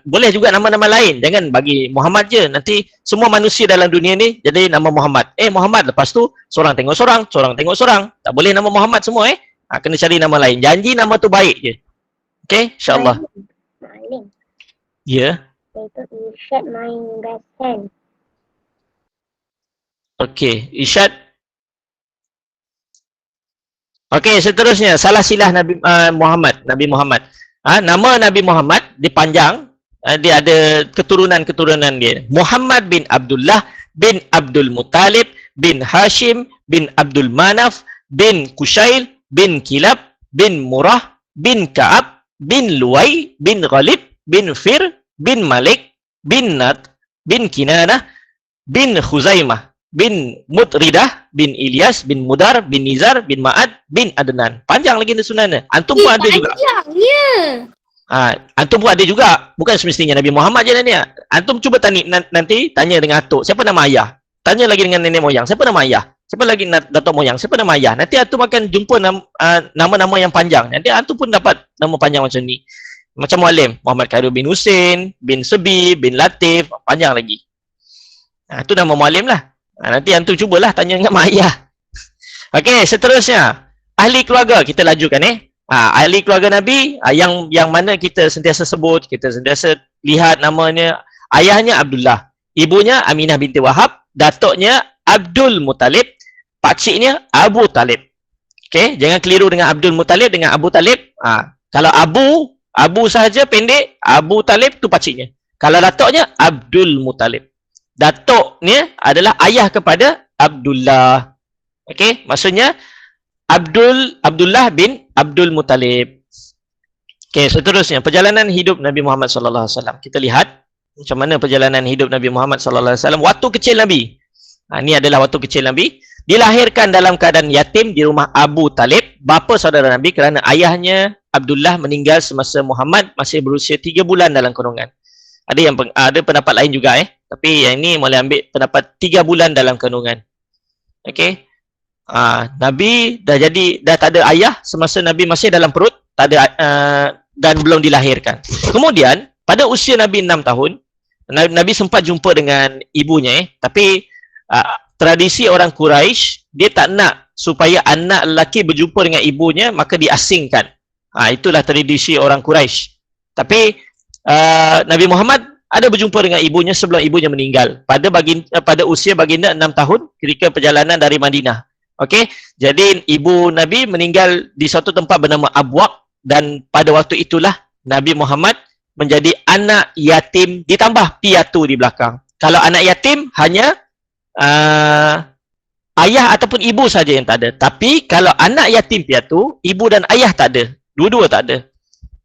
Boleh juga nama-nama lain. Jangan bagi Muhammad je. Nanti semua manusia dalam dunia ni jadi nama Muhammad. Muhammad, lepas tu seorang tengok seorang, seorang tengok seorang. Tak boleh nama Muhammad semua kena cari nama lain. Janji nama tu baik je. Okey, insya-Allah. Ya. Itu Irsyad main best friend. Okey, Irsyad. Okey, seterusnya salah silah Nabi Muhammad. Nama Nabi Muhammad dipanjang, dia ada keturunan-keturunan dia. Muhammad bin Abdullah bin Abdul Muttalib bin Hashim bin Abdul Manaf bin Kushail bin Kilab bin Murrah bin Ka'ab bin Luwai bin Ghalib bin Fir bin Malik bin Nat bin Kinanah bin Khuzaimah bin Mutridah bin Ilyas bin Mudar bin Nizar bin Ma'ad bin Adnan. Panjang lagi ni sunannya. Antum pun ada juga. Panjangnya. Antum pun ada juga. Bukan semestinya Nabi Muhammad je ni. Antum cuba nanti tanya dengan atuk, siapa nama ayah? Tanya lagi dengan nenek moyang, siapa nama ayah? Siapa lagi datuk moyang, siapa nama ayah? Nanti antum akan jumpa nama-nama yang panjang. Nanti antum pun dapat nama panjang macam ni. Macam Mualim, Muhammad Khairul bin Husin, bin Sebi, bin Latif, panjang lagi. Itu nama Mualim lah. Nanti antum cubalah tanya dengan mak ayah. Okey, seterusnya. Ahli keluarga, kita lajukan ahli keluarga Nabi, yang mana kita sentiasa sebut, kita sentiasa lihat namanya. Ayahnya Abdullah, ibunya Aminah binti Wahab, datuknya Abdul Muttalib, pakciknya Abu Talib. Okey, jangan keliru dengan Abdul Muttalib dengan Abu Talib. Kalau Abu sahaja pendek, Abu Talib tu pakciknya. Kalau datuknya Abdul Muttalib. Datuknya adalah ayah kepada Abdullah. Okey, maksudnya Abdullah bin Abdul Muttalib. Okey, seterusnya perjalanan hidup Nabi Muhammad sallallahu alaihi wasallam. Kita lihat macam mana perjalanan hidup Nabi Muhammad sallallahu alaihi wasallam waktu kecil Nabi. Ini adalah waktu kecil Nabi. Dilahirkan dalam keadaan yatim di rumah Abu Talib, bapa saudara Nabi, kerana ayahnya Abdullah meninggal semasa Muhammad masih berusia 3 bulan dalam kurungan. Ada pendapat lain juga tapi yang ini boleh ambil pendapat 3 bulan dalam kandungan. Okey. Nabi dah tak ada ayah semasa Nabi masih dalam perut, tak ada dan belum dilahirkan. Kemudian pada usia Nabi 6 tahun, Nabi sempat jumpa dengan ibunya tapi tradisi orang Quraisy, dia tak nak supaya anak lelaki berjumpa dengan ibunya, maka diasingkan. Itulah tradisi orang Quraisy. Tapi Nabi Muhammad ada berjumpa dengan ibunya sebelum ibunya meninggal pada usia baginda 6 tahun ketika perjalanan dari Madinah. Okey, jadi ibu Nabi meninggal di satu tempat bernama Abwaq, dan pada waktu itulah Nabi Muhammad menjadi anak yatim ditambah piatu di belakang. Kalau anak yatim hanya ayah ataupun ibu saja yang tak ada. Tapi kalau anak yatim piatu, ibu dan ayah tak ada. Dua-dua tak ada.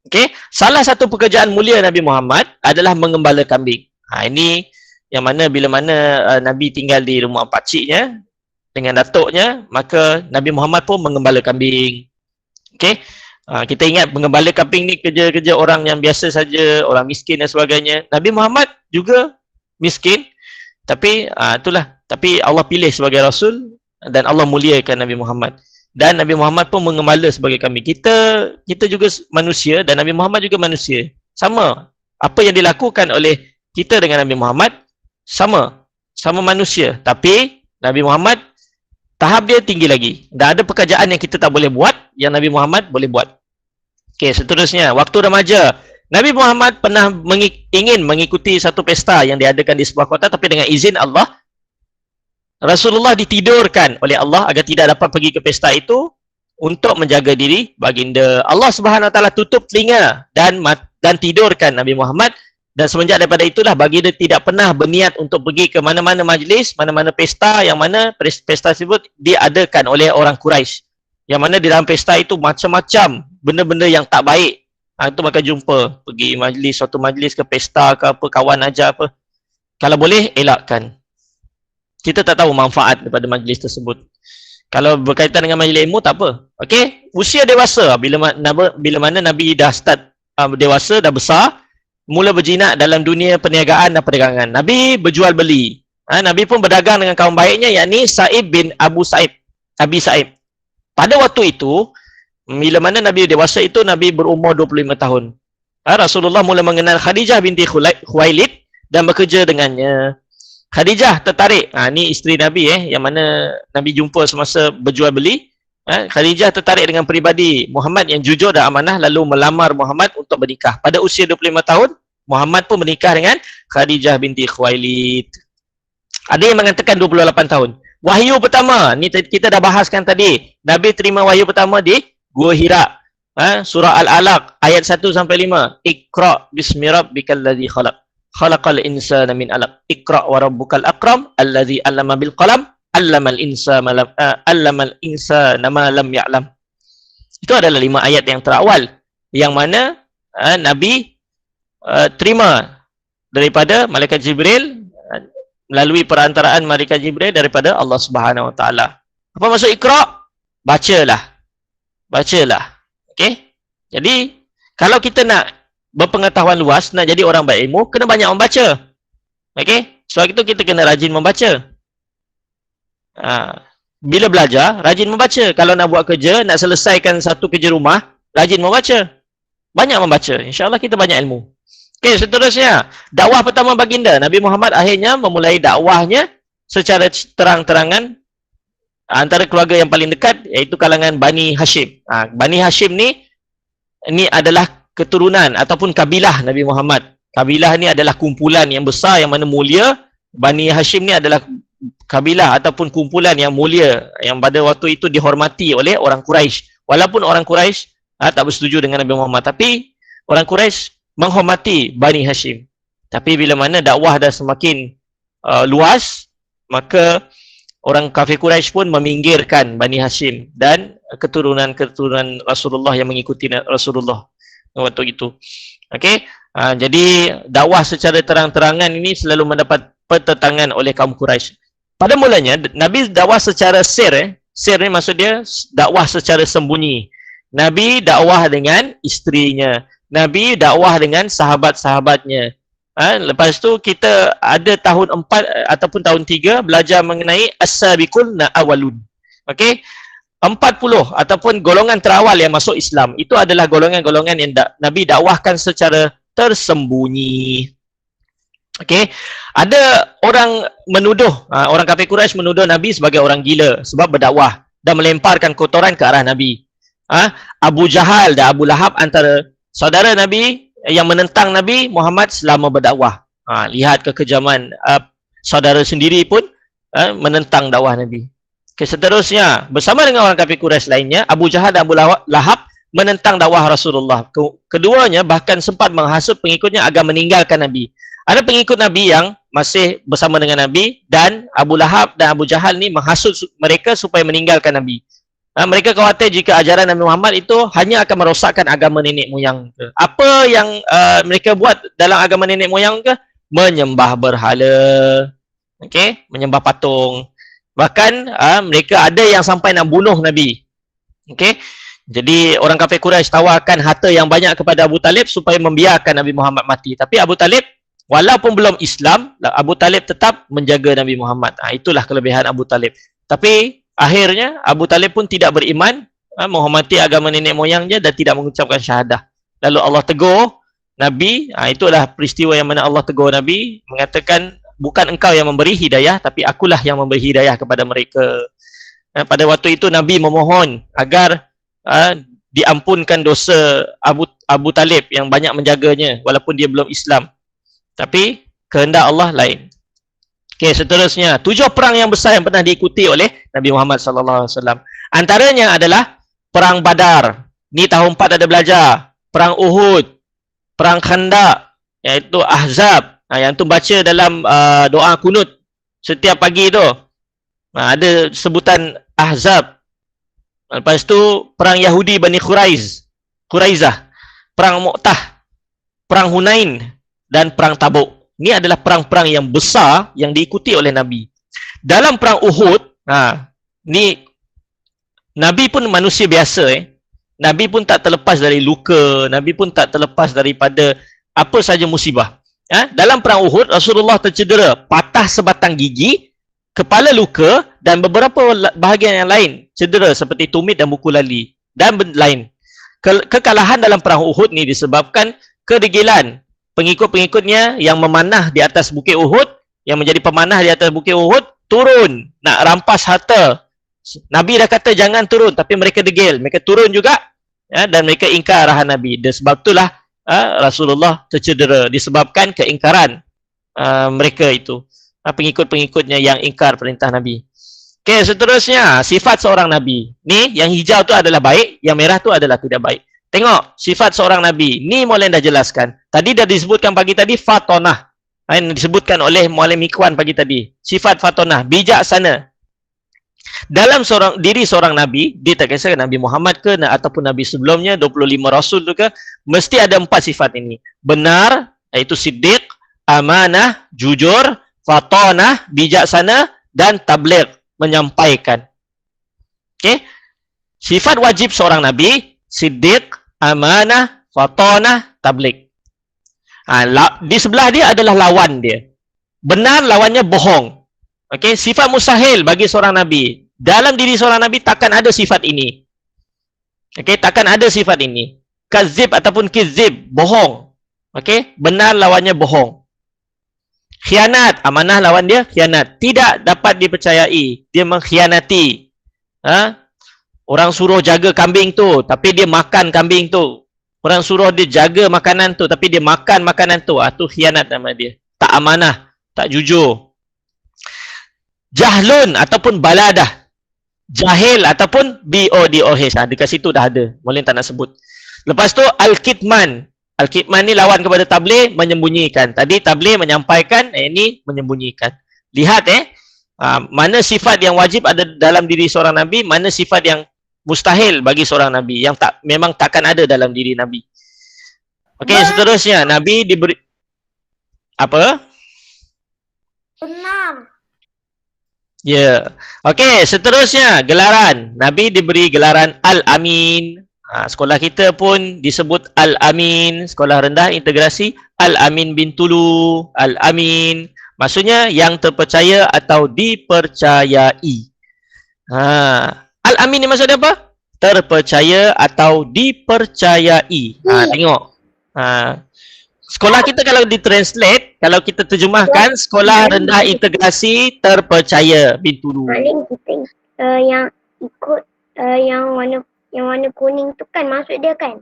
Okey, salah satu pekerjaan mulia Nabi Muhammad adalah mengembala kambing. Ini yang mana bila mana Nabi tinggal di rumah pakciknya dengan datuknya, maka Nabi Muhammad pun mengembala kambing. Okey, kita ingat mengembala kambing ni kerja-kerja orang yang biasa saja, orang miskin dan sebagainya. Nabi Muhammad juga miskin, tapi itulah. Tapi Allah pilih sebagai Rasul dan Allah muliakan Nabi Muhammad. Dan Nabi Muhammad pun mengembala sebagai kambing. Kita juga manusia dan Nabi Muhammad juga manusia. Sama. Apa yang dilakukan oleh kita dengan Nabi Muhammad, sama manusia. Tapi Nabi Muhammad tahap dia tinggi lagi. Dan ada pekerjaan yang kita tak boleh buat, yang Nabi Muhammad boleh buat. Okey, seterusnya. Waktu remaja, Nabi Muhammad pernah ingin mengikuti satu pesta yang diadakan di sebuah kota, tapi dengan izin Allah, Rasulullah ditidurkan oleh Allah agar tidak dapat pergi ke pesta itu untuk menjaga diri baginda. Allah Subhanahu Wa Taala tutup telinga dan tidurkan Nabi Muhammad, dan semenjak daripada itulah baginda tidak pernah berniat untuk pergi ke mana-mana majlis, mana-mana pesta yang mana pesta tersebut diadakan oleh orang Quraisy. Yang mana di dalam pesta itu macam-macam benda-benda yang tak baik. Itu maka jumpa pergi majlis, suatu majlis ke pesta ke apa, kawan ajar apa. Kalau boleh elakkan. Kita tak tahu manfaat daripada majlis tersebut. Kalau berkaitan dengan majlis ilmu, tak apa. Okey, usia dewasa. Bila mana Nabi dah start dewasa, dah besar, mula berjinak dalam dunia perniagaan dan perdagangan. Nabi berjual beli. Nabi pun berdagang dengan kaum baiknya, yakni Sa'ib bin Abi Sa'ib. Pada waktu itu, bila mana Nabi dewasa itu, Nabi berumur 25 tahun. Rasulullah mula mengenal Khadijah binti Khuwailid dan bekerja dengannya. Khadijah tertarik, ni isteri Nabi yang mana Nabi jumpa semasa berjual beli. Khadijah tertarik dengan peribadi Muhammad yang jujur dan amanah, lalu melamar Muhammad untuk bernikah. Pada usia 25 tahun, Muhammad pun menikah dengan Khadijah binti Khuwailid. Ada yang mengatakan 28 tahun. Wahyu pertama, ni kita dah bahaskan tadi. Nabi terima wahyu pertama di Gua Hira. Surah Al-Alaq ayat 1 sampai 5. Iqra bismi rabbikal ladzi khalaq. Khalaqal insana min 'alaq. Iqra wa rabbukal akram allazi 'allama bil qalam 'allamal insana ma lam ya'lam. Itu adalah 5 ayat yang terawal yang mana Nabi terima daripada malaikat Jibril, melalui perantaraan malaikat Jibril daripada Allah Subhanahu Wa Taala. Apa maksud Iqra? Bacalah. Okey? Jadi kalau kita nak berpengetahuan luas, nak jadi orang berilmu, kena banyak membaca. Okey? Sebab itu kita kena rajin membaca. Bila belajar, rajin membaca. Kalau nak buat kerja, nak selesaikan satu kerja rumah, rajin membaca. Banyak membaca. InsyaAllah kita banyak ilmu. Okey, seterusnya. Dakwah pertama baginda. Nabi Muhammad akhirnya memulai dakwahnya secara terang-terangan antara keluarga yang paling dekat, iaitu kalangan Bani Hashim. Bani Hashim ni adalah keturunan ataupun kabilah Nabi Muhammad. Kabilah ni adalah kumpulan yang besar yang mana mulia. Bani Hashim ni adalah kabilah ataupun kumpulan yang mulia yang pada waktu itu dihormati oleh orang Quraisy. Walaupun orang Quraisy tak bersetuju dengan Nabi Muhammad, tapi orang Quraisy menghormati Bani Hashim. Tapi bila mana dakwah dah semakin luas, maka orang kafir Quraisy pun meminggirkan Bani Hashim dan keturunan-keturunan Rasulullah yang mengikuti Rasulullah waktu itu. Okey, jadi dakwah secara terang-terangan ini selalu mendapat pertentangan oleh kaum Quraisy. Pada mulanya Nabi dakwah secara sir. Sir ni maksud dia dakwah secara sembunyi. Nabi dakwah dengan isterinya. Nabi dakwah dengan sahabat-sahabatnya. Lepas tu kita ada tahun 4 ataupun tahun 3 belajar mengenai as-sabiqun awwalun. Okey? 40 ataupun golongan terawal yang masuk Islam. Itu adalah golongan-golongan yang Nabi dakwahkan secara tersembunyi. Okey, ada orang menuduh, orang kafir Quraisy menuduh Nabi sebagai orang gila sebab berdakwah dan melemparkan kotoran ke arah Nabi. Abu Jahal dan Abu Lahab antara saudara Nabi yang menentang Nabi Muhammad selama berdakwah. Lihat kekejaman saudara sendiri pun menentang dakwah Nabi. Okay, seterusnya, bersama dengan orang kafir Quraisy lainnya, Abu Jahal dan Abu Lahab menentang dakwah Rasulullah. Keduanya bahkan sempat menghasut pengikutnya agar meninggalkan Nabi. Ada pengikut Nabi yang masih bersama dengan Nabi dan Abu Lahab dan Abu Jahal ni menghasut mereka supaya meninggalkan Nabi. Mereka khawatir jika ajaran Nabi Muhammad itu hanya akan merosakkan agama nenek moyang. Apa yang mereka buat dalam agama nenek moyang ke? Menyembah berhala. Okey, menyembah patung. Bahkan mereka ada yang sampai nak bunuh Nabi. Okey. Jadi orang kafir Quraisy tawarkan harta yang banyak kepada Abu Talib supaya membiarkan Nabi Muhammad mati. Tapi Abu Talib walaupun belum Islam, Abu Talib tetap menjaga Nabi Muhammad. Itulah kelebihan Abu Talib. Tapi akhirnya Abu Talib pun tidak beriman, menghormati agama nenek moyangnya dan tidak mengucapkan syahadah. Lalu Allah tegur Nabi. Itulah peristiwa yang mana Allah tegur Nabi, mengatakan bukan engkau yang memberi hidayah, tapi akulah yang memberi hidayah kepada mereka. Pada waktu itu Nabi memohon agar diampunkan dosa Abu Talib yang banyak menjaganya walaupun dia belum Islam. Tapi kehendak Allah lain. Okey, seterusnya 7 perang yang besar yang pernah diikuti oleh Nabi Muhammad SAW. Antaranya adalah perang Badar. Ni tahun 4 ada belajar. Perang Uhud, perang Khandaq, iaitu Ahzab. Yang tu baca dalam doa kunut setiap pagi tu. Ada sebutan Ahzab. Lepas tu perang Yahudi Bani Quraizah, perang Mu'tah, perang Hunain dan perang Tabuk. Ini adalah perang-perang yang besar yang diikuti oleh Nabi. Dalam perang Uhud, ni Nabi pun manusia biasa. Nabi pun tak terlepas dari luka, Nabi pun tak terlepas daripada apa saja musibah. Dalam perang Uhud, Rasulullah tercedera, patah sebatang gigi, kepala luka dan beberapa bahagian yang lain cedera seperti tumit dan buku lali dan lain. Kekalahan dalam perang Uhud ni disebabkan kedegilan pengikut-pengikutnya yang memanah di atas bukit Uhud, yang menjadi pemanah di atas bukit Uhud, turun nak rampas harta. Nabi dah kata jangan turun, tapi mereka degil, mereka turun juga, dan mereka ingkar arahan Nabi. Dan sebab itulah Rasulullah tercedera disebabkan keingkaran mereka itu, pengikut-pengikutnya yang ingkar perintah Nabi. Okey, seterusnya sifat seorang Nabi. Ni yang hijau tu adalah baik, yang merah tu adalah tidak baik. Tengok sifat seorang Nabi. Ni Maulana dah jelaskan. Tadi dah disebutkan pagi tadi fatonah. Yang disebutkan oleh Muallim Ikhwan pagi tadi. Sifat fatonah, bijaksana. Dalam diri seorang Nabi, dia tak kisah Nabi Muhammad ke ataupun Nabi sebelumnya, 25 Rasul tu ke, mesti ada 4 sifat ini. Benar, iaitu siddiq, amanah, jujur, fatonah, bijaksana dan tabligh, menyampaikan. Okey? Sifat wajib seorang Nabi, siddiq, amanah, fatonah, tabligh. Di sebelah dia adalah lawan dia. Benar lawannya bohong. Okey, sifat mustahil bagi seorang nabi. Dalam diri seorang nabi takkan ada sifat ini. Okey, takkan ada sifat ini. Kazib ataupun kizib, bohong. Okey, benar lawannya bohong. Khianat, amanah lawan dia khianat. Tidak dapat dipercayai, dia mengkhianati. Orang suruh jaga kambing tu, tapi dia makan kambing tu. Orang suruh dia jaga makanan tu, tapi dia makan makanan tu. Tu khianat nama dia. Tak amanah, tak jujur. Jahlun ataupun baladah. Jahil ataupun BODOH. Dekat situ dah ada. Boleh tak nak sebut. Lepas tu Al-Kitman. Al-Kitman ni lawan kepada tabligh, menyembunyikan. Tadi tabligh menyampaikan, ini menyembunyikan. Lihat mana sifat yang wajib ada dalam diri seorang Nabi, mana sifat yang mustahil bagi seorang Nabi, yang memang takkan ada dalam diri Nabi. Okey, seterusnya Nabi diberi apa? Benar. Ya. Okey, seterusnya gelaran. Nabi diberi gelaran Al-Amin. Sekolah kita pun disebut Al-Amin. Sekolah rendah integrasi Al-Amin bin Tulu. Al-Amin. Maksudnya yang terpercaya atau dipercayai. Al-Amin ni maksudnya apa? Terpercaya atau dipercayai. Tengok. Sekolah kita kalau ditranslate, kalau kita terjemahkan, sekolah rendah integrasi terpercaya bin Tulu. Paling kita yang ikut yang warna kuning tu kan maksud dia kan?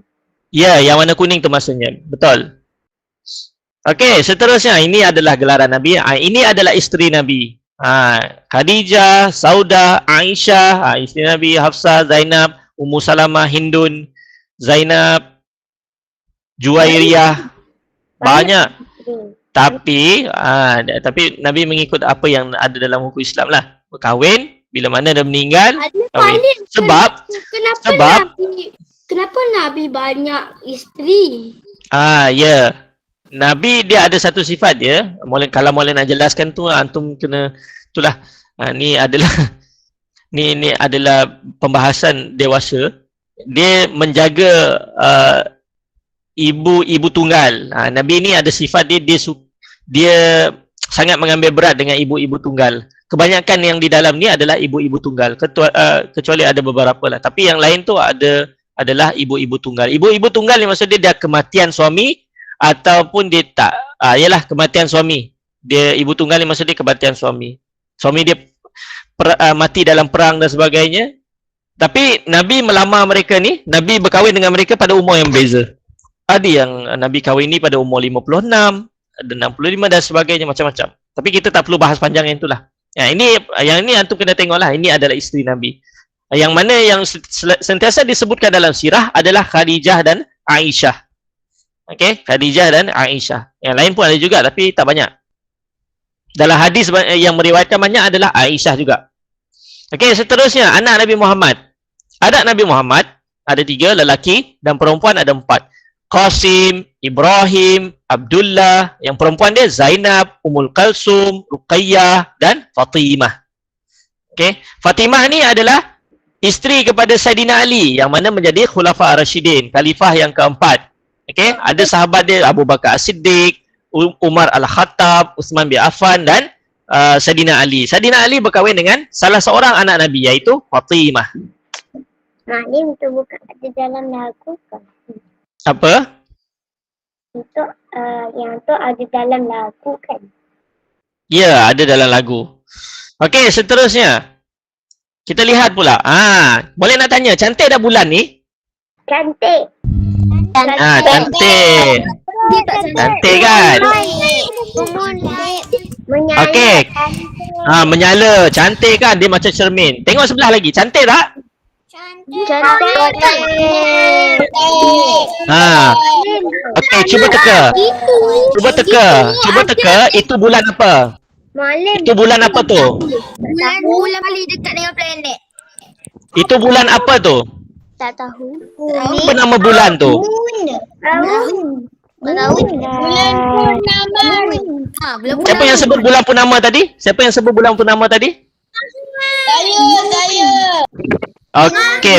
Ya, yang warna kuning tu maksudnya. Betul. Okey, seterusnya ini adalah gelaran Nabi. Ini adalah isteri Nabi. Khadijah, Saudah, Aisyah, isteri Nabi, Hafsah, Zainab, Ummu Salamah, Hindun, Zainab, Juwairiyah. Banyak. Tapi Nabi mengikut apa yang ada dalam hukum Islam lah. Berkahwin, bila mana dia meninggal, kahwin. Sebab Kenapa Nabi banyak isteri? Ya. Nabi dia ada satu sifat dia. Kalau boleh nak jelaskan tu, antum kena itulah. Ni adalah pembahasan dewasa. Dia menjaga ibu tunggal. Nabi ni ada sifat dia sangat mengambil berat dengan ibu-ibu tunggal. Kebanyakan yang di dalam ni adalah ibu-ibu tunggal. Kecuali ada beberapa lah. Tapi yang lain tu adalah ibu-ibu tunggal. Ibu-ibu tunggal ni maksudnya dia kematian suami ataupun dia tak. Ialah kematian suami. Dia ibu tunggal ni maksudnya kematian suami. Suami dia mati dalam perang dan sebagainya. Tapi Nabi melamar mereka ni, Nabi berkahwin dengan mereka pada umur yang berbeza. Ada yang Nabi kahwin ni pada umur 56, ada 65 dan sebagainya, macam-macam. Tapi kita tak perlu bahas panjang yang itulah. Yang ini antum kena tengoklah. Ini adalah isteri Nabi. Yang mana yang sentiasa disebutkan dalam sirah adalah Khadijah dan Aisyah. Okey, Khadijah dan Aisyah. Yang lain pun ada juga tapi tak banyak. Dalam hadis yang meriwayatkan banyak adalah Aisyah juga. Okey, seterusnya anak Nabi Muhammad. Anak Nabi Muhammad ada 3, lelaki, dan perempuan ada 4. Qasim, Ibrahim, Abdullah. Yang perempuan dia Zainab, Ummul Kalsum, Ruqayyah dan Fatimah. Okey, Fatimah ni adalah isteri kepada Saidina Ali yang mana menjadi Khulafa Ar-Rasyidin, khalifah yang keempat. Okey, ada sahabat dia Abu Bakar As-Siddiq, Umar Al-Khattab, Uthman bin Affan dan Saidina Ali. Saidina Ali berkahwin dengan salah seorang anak Nabi iaitu Fatimah. Ni itu bukan ada dalam lagu kan? Apa? Itu yang tu ada dalam lagu kan? Ya, ada dalam lagu. Okey, seterusnya. Kita lihat pula. Boleh nak tanya, cantik dah bulan ni? Cantik. Cantik. Cantik kan? Menyala. Okey. Menyala. Cantik kan? Dia macam cermin. Tengok sebelah lagi. Cantik tak? Cantik. Okey, cuba teka. Cuba teka. Itu bulan apa? Malam. Itu bulan apa tu? Bulan paling dekat dengan planet. Itu bulan apa tu? Tak tahu. Apa nama bulan tu? Bulan purnama. Siapa yang sebut bulan purnama tadi? Saya. Okey,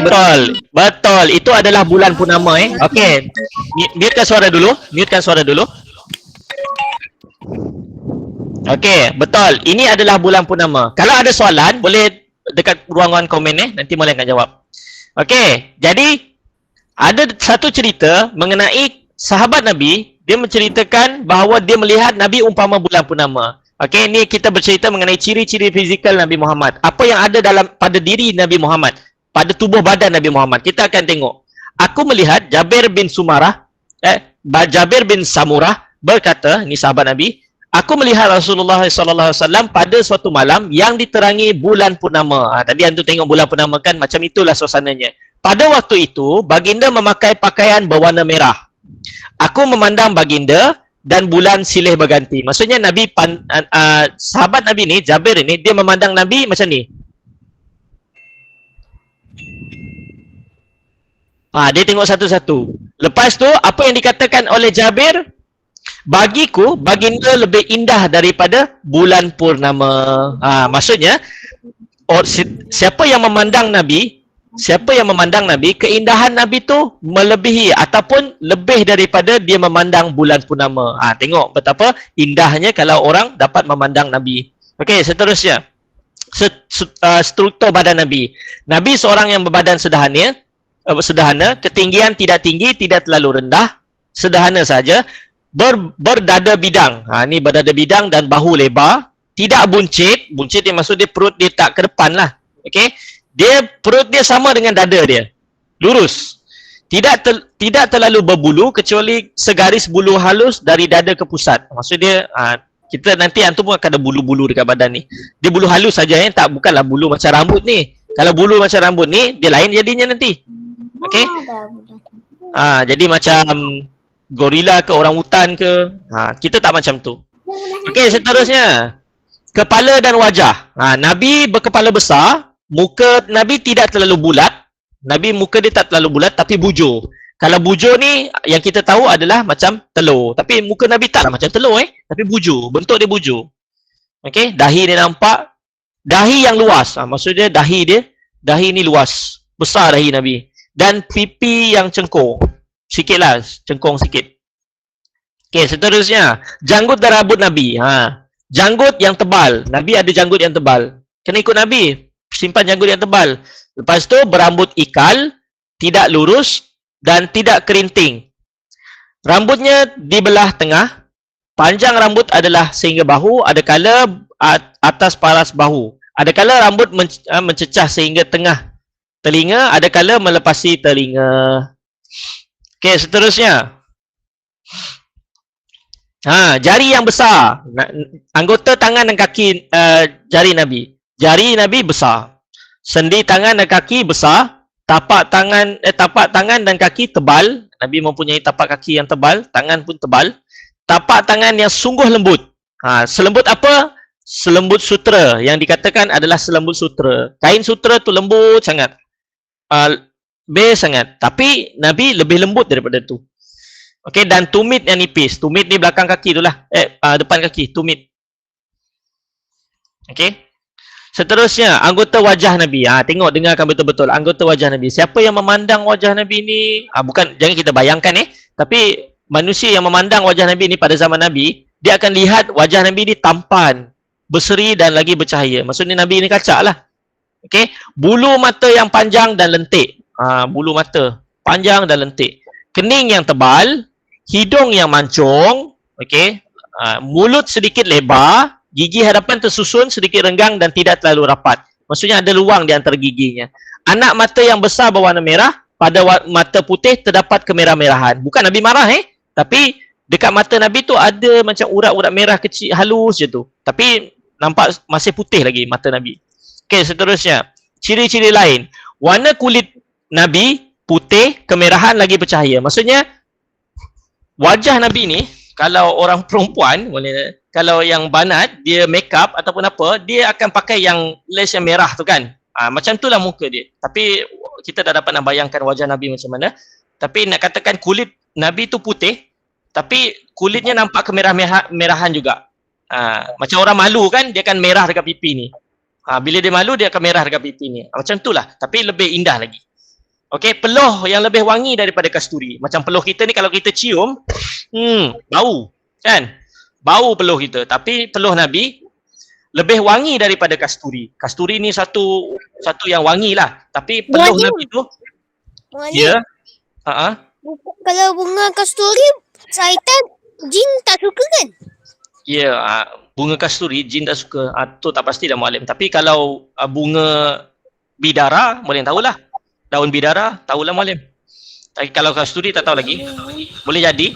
betul. Itu adalah bulan purnama Okey. Mutekan suara dulu. Okey, betul. Ini adalah bulan purnama. Kalau ada soalan, boleh dekat ruangan komen nanti Maulana akan jawab. Okey, jadi ada satu cerita mengenai sahabat Nabi, dia menceritakan bahawa dia melihat Nabi umpama bulan purnama. Okey, ini kita bercerita mengenai ciri-ciri fizikal Nabi Muhammad. Apa yang ada pada diri Nabi Muhammad, pada tubuh badan Nabi Muhammad. Kita akan tengok. Aku melihat Jabir bin Samurah berkata, ini sahabat Nabi, aku melihat Rasulullah SAW pada suatu malam yang diterangi bulan purnama. Tadi antum tengok bulan purnama kan, macam itulah suasananya. Pada waktu itu, baginda memakai pakaian berwarna merah. Aku memandang baginda dan bulan silih berganti. Maksudnya Nabi sahabat Nabi ni, Jabir ini, dia memandang Nabi macam ni. Dia tengok satu-satu. Lepas tu, apa yang dikatakan oleh Jabir? Bagiku, baginda lebih indah daripada bulan purnama. Maksudnya, siapa yang memandang Nabi, keindahan Nabi tu melebihi ataupun lebih daripada dia memandang bulan purnama. Tengok betapa indahnya kalau orang dapat memandang Nabi. Okey, seterusnya. Struktur badan Nabi. Nabi seorang yang berbadan sederhana, ketinggian tidak tinggi, tidak terlalu rendah, sederhana saja, berdada bidang. Ni berdada bidang dan bahu lebar, tidak buncit. Buncit dia maksud dia perut dia tak ke depan lah. Okey. Perut dia sama dengan dada dia. Lurus. Tidak terlalu berbulu kecuali segaris bulu halus dari dada ke pusat. Maksud dia kita nanti antum pun akan ada bulu-bulu dekat badan ni. Dia bulu halus saja bukanlah bulu macam rambut ni. Kalau bulu macam rambut ni, dia lain jadinya nanti. Okey? Jadi macam gorila ke orang hutan ke. Kita tak macam tu. Okey, seterusnya. Kepala dan wajah. Nabi berkepala besar. Muka Nabi tidak terlalu bulat. Nabi muka dia tak terlalu bulat tapi bujur. Kalau bujur ni yang kita tahu adalah macam telur. Tapi muka Nabi taklah macam telur tapi bujur. Bentuk dia bujur. Okey, dahi dia nampak. Dahi yang luas. Maksud dia dahi ni luas. Besar dahi Nabi. Dan pipi yang cengkung. Sikitlah, cengkung sikit. Okey, seterusnya. Janggut dan rambut Nabi. Janggut yang tebal. Nabi ada janggut yang tebal. Kena ikut Nabi. Simpan janggut yang tebal. Lepas tu berambut ikal, tidak lurus dan tidak kerinting. Rambutnya dibelah tengah. Panjang rambut adalah sehingga bahu, ada kala atas paras bahu. Ada kala rambut mencecah sehingga tengah telinga, ada kala melepasi telinga. Okey, seterusnya. Jari yang besar. Anggota tangan dan kaki jari Nabi. Jari Nabi besar. Sendi tangan dan kaki besar. Tapak tangan dan kaki tebal. Nabi mempunyai tapak kaki yang tebal, tangan pun tebal. Tapak tangan yang sungguh lembut. Selembut apa? Selembut sutera. Yang dikatakan adalah selembut sutera. Kain sutera tu lembut sangat. Best sangat. Tapi Nabi lebih lembut daripada tu. Okey, dan tumit yang nipis. Tumit ni belakang kaki tu lah. Depan kaki, tumit. Okey. Seterusnya, anggota wajah Nabi. Tengok, dengarkan betul-betul. Anggota wajah Nabi. Siapa yang memandang wajah Nabi ni? Bukan, jangan kita bayangkan Tapi manusia yang memandang wajah Nabi ni pada zaman Nabi, dia akan lihat wajah Nabi ni tampan, berseri dan lagi bercahaya. Maksudnya Nabi ni kacak lah. Okey. Bulu mata yang panjang dan lentik. Bulu mata panjang dan lentik. Kening yang tebal, hidung yang mancung, okey. Mulut sedikit lebar, gigi hadapan tersusun sedikit renggang dan tidak terlalu rapat. Maksudnya ada luang di antara giginya. Anak mata yang besar berwarna merah, pada mata putih terdapat kemerah-merahan. Bukan Nabi marah tapi dekat mata Nabi tu ada macam urat-urat merah kecil halus je tu. Tapi nampak masih putih lagi mata Nabi. Okey, seterusnya. Ciri-ciri lain. Warna kulit Nabi putih, kemerahan lagi bercahaya. Maksudnya wajah Nabi ni, kalau orang perempuan, kalau yang banat, dia make up ataupun apa, dia akan pakai yang lace yang merah tu kan. Macam itulah muka dia. Tapi kita dah dapat nak bayangkan wajah Nabi macam mana. Tapi nak katakan kulit Nabi tu putih, tapi kulitnya nampak kemerah-merahan juga. Macam orang malu kan, dia akan merah dekat pipi ni. Bila dia malu, dia akan merah dekat pipi ni. Macam itulah, tapi lebih indah lagi. Okey, peluh yang lebih wangi daripada kasturi. Macam peluh kita ni kalau kita cium, bau kan? bau peluh kita. Tapi peluh Nabi lebih wangi daripada kasturi. Kasturi ni satu yang wangi lah. Tapi peluh Wangi. Nabi tu, Mualim, ya. kalau bunga kasturi, syaitan, jin tak suka kan? Ya, bunga kasturi jin tak suka. Tu tak pasti dah Mualim. Tapi kalau bunga bidara, boleh tahulah. Daun bidara, tahulah Mualim. Tapi kalau kasturi tak tahu lagi. Boleh jadi.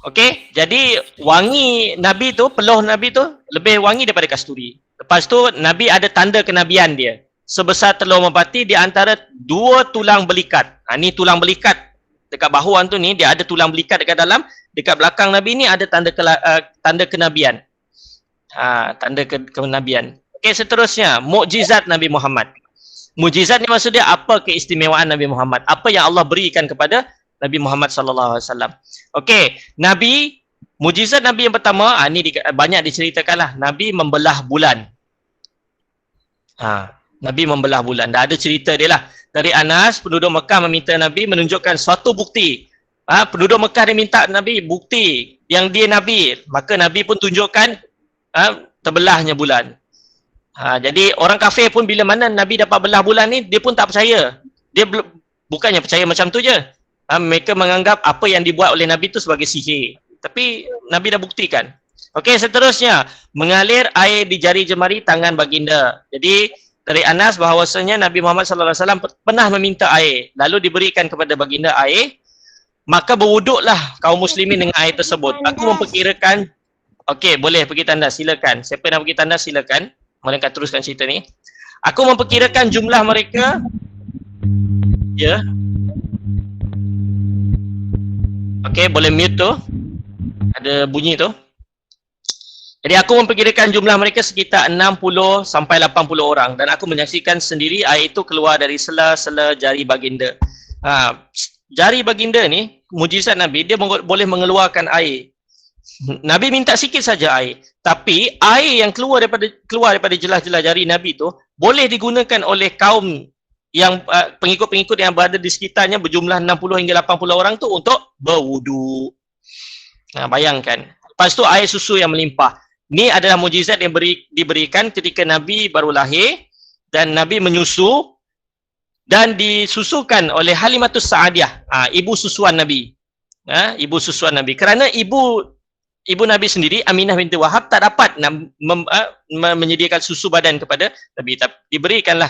Okey, jadi wangi Nabi tu, peluh Nabi tu lebih wangi daripada kasturi. Lepas tu Nabi ada tanda kenabian dia. Sebesar telur merpati di antara 2 tulang belikat. Ni tulang belikat dekat bahu tu ni, dia ada tulang belikat dekat dalam. Dekat belakang Nabi ni ada tanda kenabian. Tanda kenabian. Okey, seterusnya mukjizat Nabi Muhammad. Mukjizat ni maksud dia apa keistimewaan Nabi Muhammad? Apa yang Allah berikan kepada Nabi Muhammad sallallahu alaihi wasallam. Okey, mukjizat Nabi yang pertama, ni banyak diceritakanlah. Nabi membelah bulan. Nabi membelah bulan. Dah ada cerita dia lah. Dari Anas, penduduk Mekah meminta Nabi menunjukkan suatu bukti. Penduduk Mekah dia minta Nabi bukti yang dia Nabi. Maka Nabi pun tunjukkan terbelahnya bulan. Jadi orang kafir pun bila mana Nabi dapat belah bulan ni, dia pun tak percaya. Dia bukannya percaya macam tu je. Mereka menganggap apa yang dibuat oleh Nabi tu sebagai sihir. Tapi Nabi dah buktikan. Okey, seterusnya mengalir air di jari jemari tangan baginda. Jadi dari Anas bahawasanya Nabi Muhammad sallallahu alaihi wasallam pernah meminta air, lalu diberikan kepada baginda air, maka berwuduklah kaum muslimin dengan air tersebut. Aku memperkirakan, okey, boleh pergi tandas, silakan. Siapa nak pergi tandas silakan. Mereka teruskan cerita ni. Aku memperkirakan jumlah mereka, ya. Okey, boleh mute tu. Ada bunyi tu. Jadi aku memperkirakan jumlah mereka sekitar 60 sampai 80 orang dan aku menyaksikan sendiri air itu keluar dari sela-sela jari baginda. Jari baginda ni, mujizat Nabi, dia boleh mengeluarkan air. Nabi minta sikit saja air, tapi air yang keluar daripada jelah-jelah jari Nabi tu boleh digunakan oleh kaum yang pengikut-pengikut yang berada di sekitarnya berjumlah 60 hingga 80 orang tu untuk berwudu. Bayangkan. Lepas tu air susu yang melimpah. Ni adalah mukjizat yang diberikan ketika Nabi baru lahir dan Nabi menyusu dan disusukan oleh Halimatus Sa'adiyah, ibu susuan Nabi. Ibu susuan Nabi. Kerana ibu Nabi sendiri, Aminah binti Wahab, tak dapat menyediakan susu badan kepada Nabi. Diberikanlah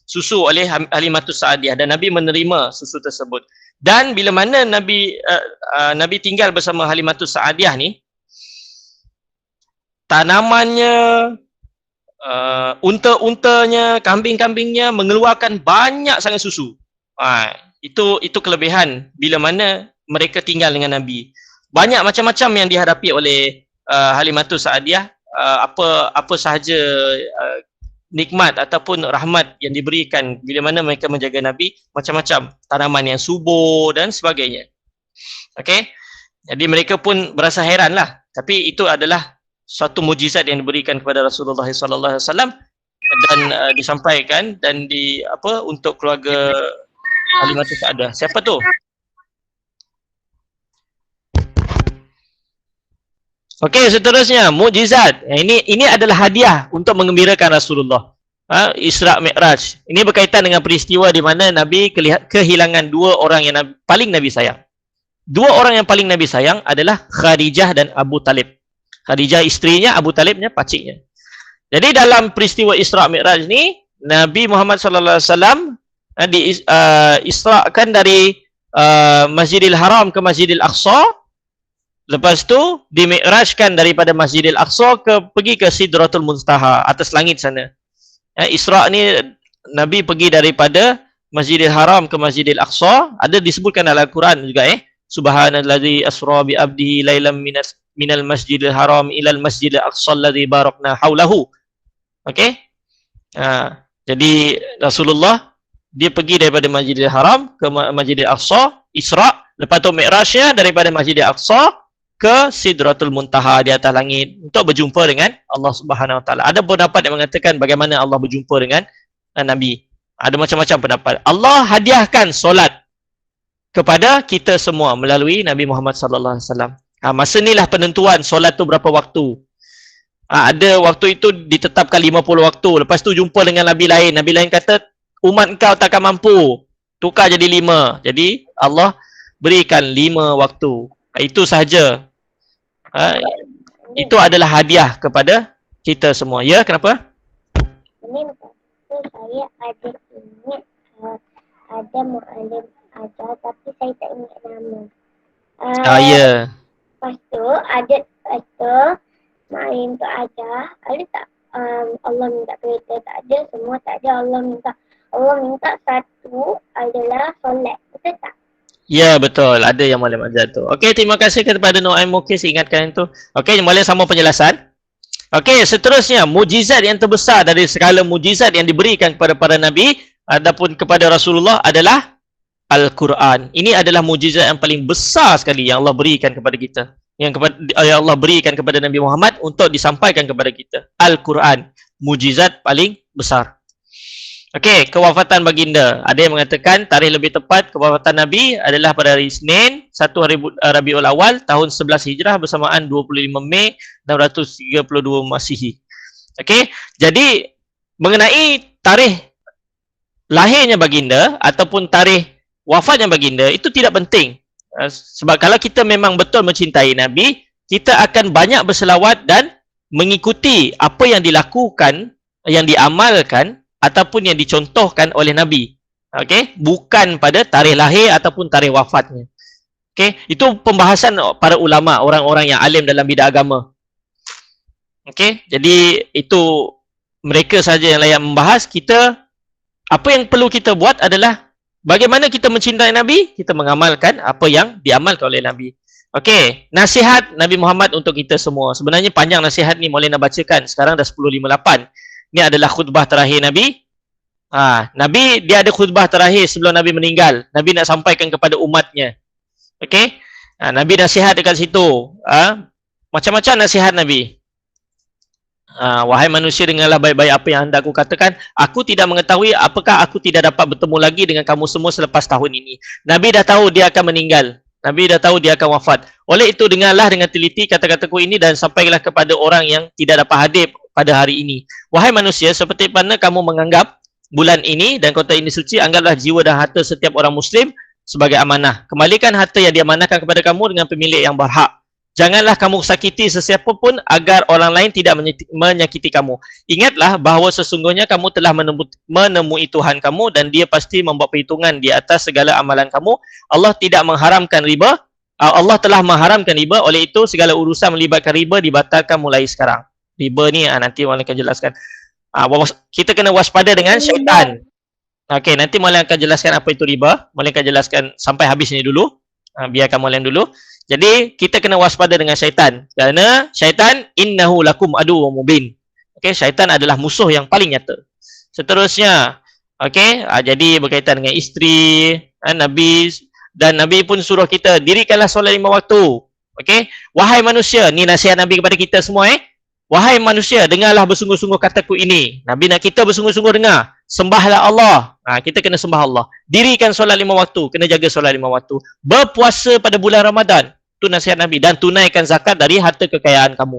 susu oleh Halimatus Sa'adiyah dan Nabi menerima susu tersebut. Dan bila mana Nabi tinggal bersama Halimatus Sa'adiyah ni, tanamannya, unta-untanya, kambing-kambingnya mengeluarkan banyak sangat susu. Itu kelebihan bila mana mereka tinggal dengan Nabi. Banyak macam-macam yang dihadapi oleh Halimatus Sa'adiyah, apa sahaja nikmat ataupun rahmat yang diberikan bila mana mereka menjaga Nabi, macam-macam tanaman yang subur dan sebagainya. Okey, jadi mereka pun berasa heran lah. Tapi itu adalah suatu mukjizat yang diberikan kepada Rasulullah sallallahu alaihi wasallam dan disampaikan dan untuk keluarga Halimatus Sa'adiyah. Siapa tu? Okey, seterusnya mukjizat. Ini adalah hadiah untuk mengembirakan Rasulullah. Isra' Mi'raj. Ini berkaitan dengan peristiwa di mana Nabi kehilangan 2 orang yang paling Nabi sayang. 2 orang yang paling Nabi sayang adalah Khadijah dan Abu Talib. Khadijah isterinya, Abu Talibnya pakciknya. Jadi dalam peristiwa Isra' Mi'raj ni, Nabi Muhammad sallallahu alaihi wasallam diisra'kan dari Masjidil Haram ke Masjidil Aqsa. Lepas tu dimi'rajkan daripada Masjidil Aqsa pergi ke Sidratul Muntaha, atas langit sana. Isra' ni Nabi pergi daripada Masjidil Haram ke Masjidil Aqsa. Ada disebutkan dalam Al-Quran juga Subhanallazi asra bi abdihi lailan minal Masjidil Haram ilal Masjidil Aqsa alladzi barakna haulahu. Okey? Jadi Rasulullah dia pergi daripada Masjidil Haram ke Masjidil Aqsa, Isra', lepas tu Mi'rajnya daripada Masjidil Aqsa ke Sidratul Muntaha di atas langit untuk berjumpa dengan Allah Subhanahu Wa Taala. Ada pendapat yang mengatakan bagaimana Allah berjumpa dengan Nabi. Ada macam-macam pendapat. Allah hadiahkan solat kepada kita semua melalui Nabi Muhammad sallallahu alaihi wasallam. Masa inilah penentuan solat tu berapa waktu. Ada waktu itu ditetapkan 50 waktu. Lepas tu jumpa dengan Nabi lain. Nabi lain kata, umat kau takkan mampu. Tukar jadi 5. Jadi Allah berikan 5 waktu. Itu sahaja. Itu adalah hadiah kepada kita semua. Ya, kenapa? Ini saya ada ingat ada mu'alim ajar tapi saya tak ingat nama. Ya. Lepas tu ada mu'alim tu ajar, ada tak Allah minta kereta? Tak ada, semua tak ada. Allah minta satu adalah solat. Betul tak? Ya, betul. Ada yang Malam ajar tu. Okey, terima kasih kepada Noaim Mukis ingatkan itu. Okey, Malam sama penjelasan. Okey, seterusnya mujizat yang terbesar dari segala mujizat yang diberikan kepada para nabi adapun kepada Rasulullah adalah Al-Quran. Ini adalah mujizat yang paling besar sekali yang Allah berikan kepada kita. Yang Allah berikan kepada Nabi Muhammad untuk disampaikan kepada kita. Al-Quran, mujizat paling besar. Okey, kewafatan baginda. Ada yang mengatakan tarikh lebih tepat kewafatan Nabi adalah pada hari Isnin, 1 hari Rabiul Awal, tahun 11 Hijrah bersamaan 25 Mei 632 Masihi. Okey, jadi mengenai tarikh lahirnya baginda ataupun tarikh wafatnya baginda itu tidak penting. Sebab kalau kita memang betul mencintai Nabi, kita akan banyak berselawat dan mengikuti apa yang dilakukan, yang diamalkan ataupun yang dicontohkan oleh Nabi. Okey, bukan pada tarikh lahir ataupun tarikh wafatnya. Okey, itu pembahasan para ulama, orang-orang yang alim dalam bidang agama. Okey, jadi itu mereka saja yang layak membahas. Kita, apa yang perlu kita buat adalah bagaimana kita mencintai Nabi, kita mengamalkan apa yang diamalkan oleh Nabi. Okey, nasihat Nabi Muhammad untuk kita semua. Sebenarnya panjang nasihat ni, boleh nak bacakan. Sekarang dah 10.58. Ini adalah khutbah terakhir Nabi. Nabi dia ada khutbah terakhir sebelum Nabi meninggal. Nabi nak sampaikan kepada umatnya. Okey? Nabi nasihat dekat situ. Macam-macam nasihat Nabi. Wahai manusia, dengarlah baik-baik apa yang hendak aku katakan. Aku tidak mengetahui apakah aku tidak dapat bertemu lagi dengan kamu semua selepas tahun ini. Nabi dah tahu dia akan meninggal. Nabi dah tahu dia akan wafat. Oleh itu, dengarlah dengan teliti kata-kataku ini dan sampaikanlah kepada orang yang tidak dapat hadir pada hari ini. Wahai manusia, seperti mana kamu menganggap bulan ini dan kota ini suci, anggaplah jiwa dan harta setiap orang Muslim sebagai amanah. Kembalikan harta yang diamanahkan kepada kamu dengan pemilik yang berhak. Janganlah kamu sakiti sesiapa pun agar orang lain tidak menyakiti kamu. Ingatlah bahawa sesungguhnya kamu telah menemui Tuhan kamu dan dia pasti membuat perhitungan di atas segala amalan kamu. Allah tidak mengharamkan riba. Allah telah mengharamkan riba. Oleh itu, segala urusan melibatkan riba dibatalkan mulai sekarang. Riba ni nanti Maulana akan jelaskan. Kita kena waspada dengan syaitan. Okey, nanti Maulana akan jelaskan apa itu riba. Maulana akan jelaskan sampai habis ni dulu. Biarkan Maulana dulu. Jadi kita kena waspada dengan syaitan. Kerana syaitan innahu lakum aduwwum mubin. Okey, syaitan adalah musuh yang paling nyata. Seterusnya, okey, jadi berkaitan dengan isteri, Nabi, dan Nabi pun suruh kita dirikanlah solat 5 waktu. Okey, wahai manusia, ni nasihat Nabi kepada kita semua. Wahai manusia, dengarlah bersungguh-sungguh kataku ini. Nabi nak kita bersungguh-sungguh dengar. Sembahlah Allah. Kita kena sembah Allah. Dirikan solat 5 waktu. Kena jaga solat 5 waktu. Berpuasa pada bulan Ramadan. Itu nasihat Nabi. Dan tunaikan zakat dari harta kekayaan kamu.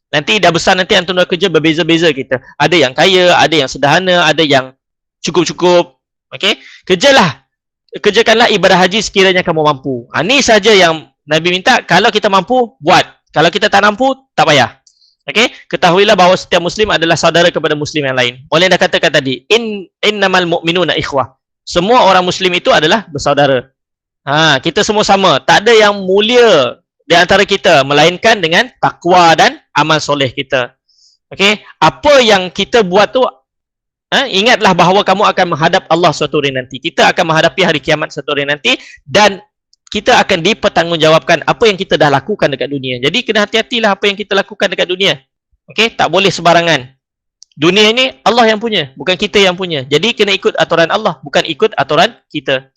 Nanti dah besar, nanti antum dah kerja berbeza-beza kita. Ada yang kaya, ada yang sederhana, ada yang cukup-cukup. Okey? Kerjakanlah ibadah haji sekiranya kamu mampu. Ini saja yang Nabi minta. Kalau kita mampu, buat. Kalau kita tak mampu, tak payah. Okey, ketahuilah bahawa setiap muslim adalah saudara kepada muslim yang lain. Boleh dah katakan tadi, innamal mu'minuna ikhwah. Semua orang muslim itu adalah bersaudara. Kita semua sama. Tak ada yang mulia di antara kita melainkan dengan takwa dan amal soleh kita. Okey, apa yang kita buat tu, ingatlah bahawa kamu akan menghadap Allah suatu hari nanti. Kita akan menghadapi hari kiamat suatu hari nanti dan kita akan dipertanggungjawabkan apa yang kita dah lakukan dekat dunia. Jadi kena hati-hatilah apa yang kita lakukan dekat dunia. Okey, tak boleh sembarangan. Dunia ini Allah yang punya, bukan kita yang punya. Jadi kena ikut aturan Allah, bukan ikut aturan kita.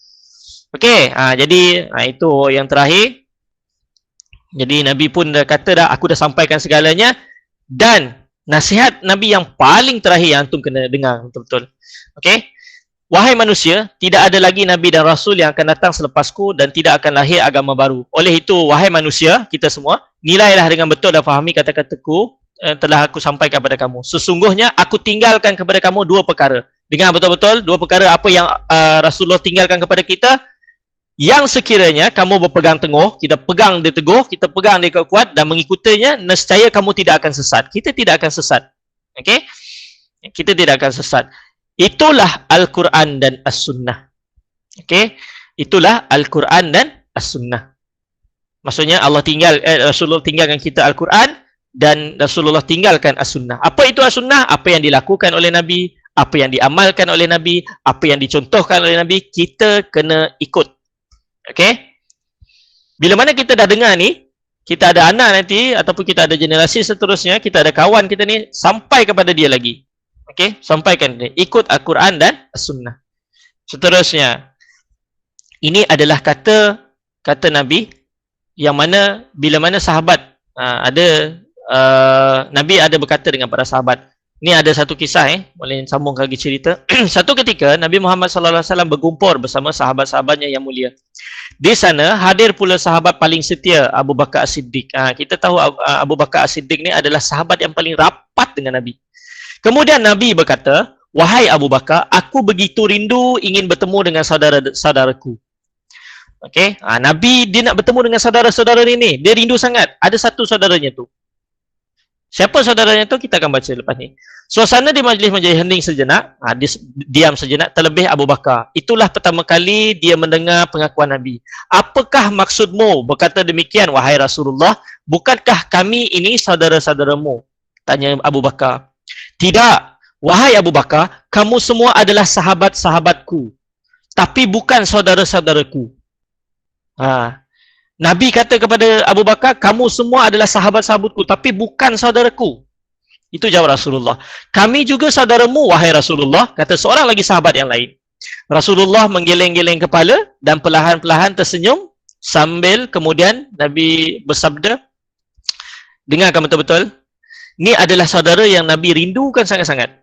Okey, jadi itu yang terakhir. Jadi Nabi pun dah kata dah, aku dah sampaikan segalanya. Dan nasihat Nabi yang paling terakhir yang antum kena dengar betul-betul. Okey. wahai manusia, tidak ada lagi Nabi dan Rasul yang akan datang selepasku dan tidak akan lahir agama baru. Oleh itu, wahai manusia, kita semua, nilailah dengan betul dan fahami kata-kataku telah aku sampaikan kepada kamu. Sesungguhnya aku tinggalkan kepada kamu dua perkara. Dengar betul-betul, dua perkara apa yang Rasulullah tinggalkan kepada kita. Yang sekiranya kamu berpegang teguh, kita pegang dia teguh, kita pegang dia kuat dan mengikutinya, nescaya kamu tidak akan sesat. Kita tidak akan sesat. Okey? Kita tidak akan sesat. Itulah Al-Quran dan As-Sunnah. Okey? Itulah Al-Quran dan As-Sunnah. Maksudnya Rasulullah tinggalkan kita Al-Quran dan Rasulullah tinggalkan As-Sunnah. Apa itu As-Sunnah? Apa yang dilakukan oleh Nabi, apa yang diamalkan oleh Nabi, apa yang dicontohkan oleh Nabi, kita kena ikut. Okey? Bila mana kita dah dengar ni, kita ada anak nanti ataupun kita ada generasi seterusnya, kita ada kawan kita ni, sampai kepada dia lagi. Okey? Sampaikan dia. Ikut Al-Quran dan As-Sunnah. Seterusnya, ini adalah kata Nabi yang mana bila mana sahabat Nabi ada berkata dengan para sahabat. Ni ada satu kisah boleh sambung lagi cerita. Satu ketika Nabi Muhammad sallallahu alaihi wasallam berkumpul bersama sahabat-sahabatnya yang mulia. Di sana hadir pula sahabat paling setia, Abu Bakar As-Siddiq. Kita tahu Abu Bakar As-Siddiq ni adalah sahabat yang paling rapat dengan Nabi. Kemudian Nabi berkata, "Wahai Abu Bakar, aku begitu rindu ingin bertemu dengan saudara-saudaraku." Okey, Nabi dia nak bertemu dengan saudara-saudara ini. Dia rindu sangat. Ada satu saudaranya tu. Siapa saudaranya tu? Kita akan baca lepas ni. Suasana di majlis menjadi hening sejenak. Dia diam sejenak, terlebih Abu Bakar. Itulah pertama kali dia mendengar pengakuan Nabi. "Apakah maksudmu berkata demikian, wahai Rasulullah? Bukankah kami ini saudara-saudaramu?" Tanya Abu Bakar. "Tidak, wahai Abu Bakar, kamu semua adalah sahabat-sahabatku, tapi bukan saudara-saudaraku." Nabi kata kepada Abu Bakar, kamu semua adalah sahabat-sahabatku, tapi bukan saudaraku. Itu jawab Rasulullah. "Kami juga saudaramu, wahai Rasulullah," kata seorang lagi sahabat yang lain. Rasulullah menggeleng-geleng kepala dan perlahan-perlahan tersenyum sambil kemudian Nabi bersabda, dengarkan betul-betul, ni adalah saudara yang Nabi rindukan sangat-sangat,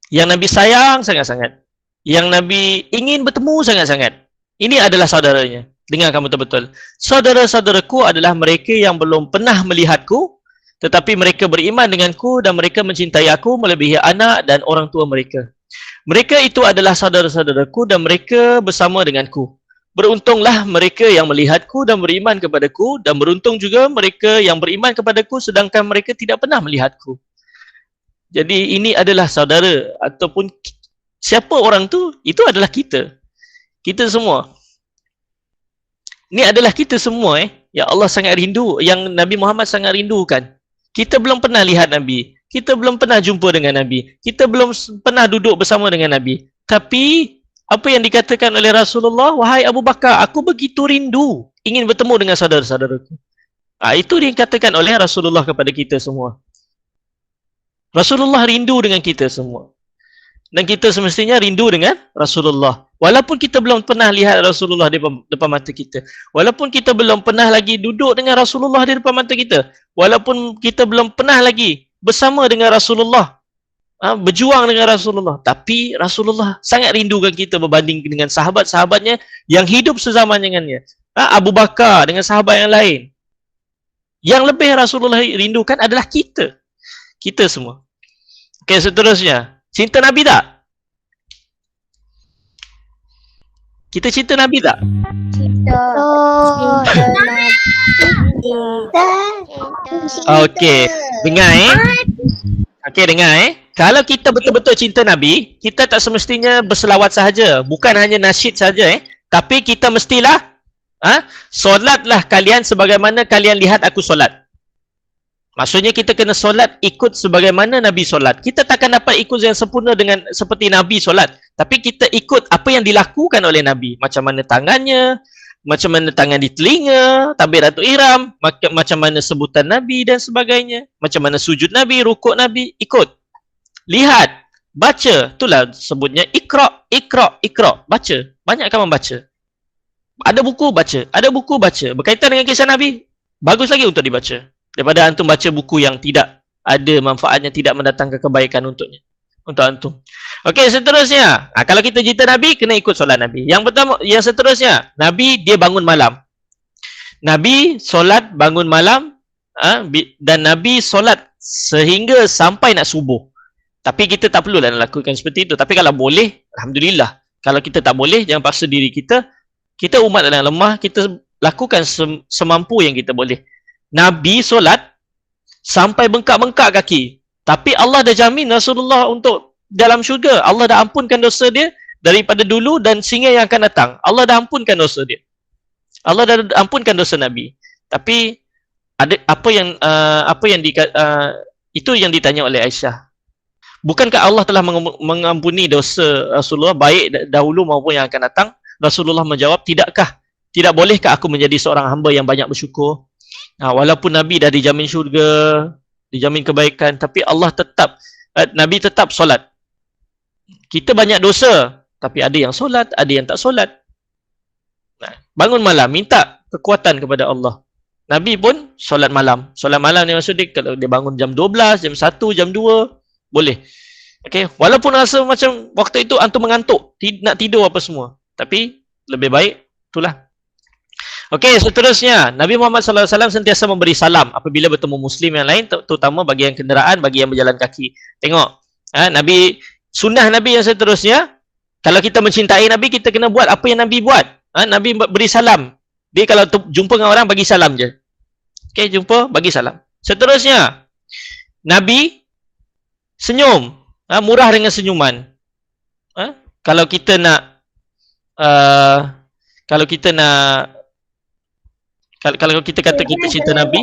yang Nabi sayang sangat-sangat, yang Nabi ingin bertemu sangat-sangat. Ini adalah saudaranya. Dengarkan betul-betul. "Saudara-saudaraku adalah mereka yang belum pernah melihatku, tetapi mereka beriman denganku dan mereka mencintai aku melebihi anak dan orang tua mereka. Mereka itu adalah saudara-saudaraku dan mereka bersama denganku. Beruntunglah mereka yang melihatku dan beriman kepadaku, dan beruntung juga mereka yang beriman kepadaku sedangkan mereka tidak pernah melihatku." Jadi ini adalah saudara ataupun siapa orang tu? Itu adalah kita. Kita semua. Ini adalah kita semua yang Allah sangat rindu, yang Nabi Muhammad sangat rindukan. Kita belum pernah lihat Nabi. Kita belum pernah jumpa dengan Nabi. Kita belum pernah duduk bersama dengan Nabi. Tapi apa yang dikatakan oleh Rasulullah, "Wahai Abu Bakar, aku begitu rindu ingin bertemu dengan saudara-saudaraku." Itu dikatakan oleh Rasulullah kepada kita semua. Rasulullah rindu dengan kita semua. Dan kita semestinya rindu dengan Rasulullah. Walaupun kita belum pernah lihat Rasulullah di depan mata kita. Walaupun kita belum pernah lagi duduk dengan Rasulullah di depan mata kita. Walaupun kita belum pernah lagi bersama dengan Rasulullah. Berjuang dengan Rasulullah. Tapi Rasulullah sangat rindukan kita berbanding dengan sahabat-sahabatnya yang hidup sezaman dengannya. Abu Bakar dengan sahabat yang lain. Yang lebih Rasulullah rindukan adalah kita. Kita semua. Okey, seterusnya. Cinta Nabi tak? Kita cinta Nabi tak? Okey, dengar Okey, dengar Kalau kita betul-betul cinta Nabi, kita tak semestinya berselawat sahaja, bukan hanya nasyid saja tapi kita mestilah solatlah kalian sebagaimana kalian lihat aku solat. Maksudnya kita kena solat ikut sebagaimana Nabi solat. Kita takkan dapat ikut yang sempurna dengan seperti Nabi solat. Tapi kita ikut apa yang dilakukan oleh Nabi. Macam mana tangannya, macam mana tangan di telinga, takbiratul ihram, macam mana sebutan Nabi dan sebagainya. Macam mana sujud Nabi, rukuk Nabi, ikut. Lihat, baca. Itulah sebutnya ikra, ikra, ikra. Baca. Banyak kamu baca. Ada buku, baca. Ada buku, baca. Berkaitan dengan kisah Nabi, bagus lagi untuk dibaca. Daripada antum baca buku yang tidak ada manfaatnya, tidak mendatangkan kebaikan untuknya. untuk antum. Okey, seterusnya. Kalau kita cinta Nabi, kena ikut solat Nabi. Yang pertama, yang seterusnya, Nabi dia bangun malam. Nabi solat bangun malam, dan Nabi solat sehingga sampai nak subuh. Tapi kita tak perlulah lakukan seperti itu. Tapi kalau boleh, alhamdulillah. Kalau kita tak boleh, jangan paksa diri kita. Kita umat yang lemah, kita lakukan semampu yang kita boleh. Nabi solat sampai bengkak-bengkak kaki. Tapi Allah dah jamin Rasulullah untuk dalam syurga. Allah dah ampunkan dosa dia daripada dulu dan sehingga yang akan datang. Allah dah ampunkan dosa dia. Allah dah ampunkan dosa Nabi. Tapi ada itu yang ditanya oleh Aisyah. Bukankah Allah telah mengampuni dosa Rasulullah baik dahulu maupun yang akan datang? Rasulullah menjawab, tidak bolehkah aku menjadi seorang hamba yang banyak bersyukur? Walaupun Nabi dah dijamin syurga, dijamin kebaikan, tapi Nabi tetap solat. Kita banyak dosa, tapi ada yang solat, ada yang tak solat. Bangun malam, minta kekuatan kepada Allah. Nabi pun solat malam. Solat malam ni maksudnya kalau dia bangun jam 12, jam 1, jam 2, boleh. Okay. Walaupun rasa macam waktu itu antum mengantuk, nak tidur apa semua. Tapi lebih baik, itulah. Okey, seterusnya Nabi Muhammad SAW sentiasa memberi salam apabila bertemu Muslim yang lain, terutama bagi yang kenderaan, bagi yang berjalan kaki. Tengok, sunnah Nabi yang seterusnya, kalau kita mencintai Nabi, kita kena buat apa yang Nabi buat. Nabi beri salam. Dia kalau jumpa dengan orang, bagi salam je. Okey, jumpa, bagi salam. Seterusnya, Nabi senyum, murah dengan senyuman. Kalau kita nak kalau kita kata kita cinta Nabi,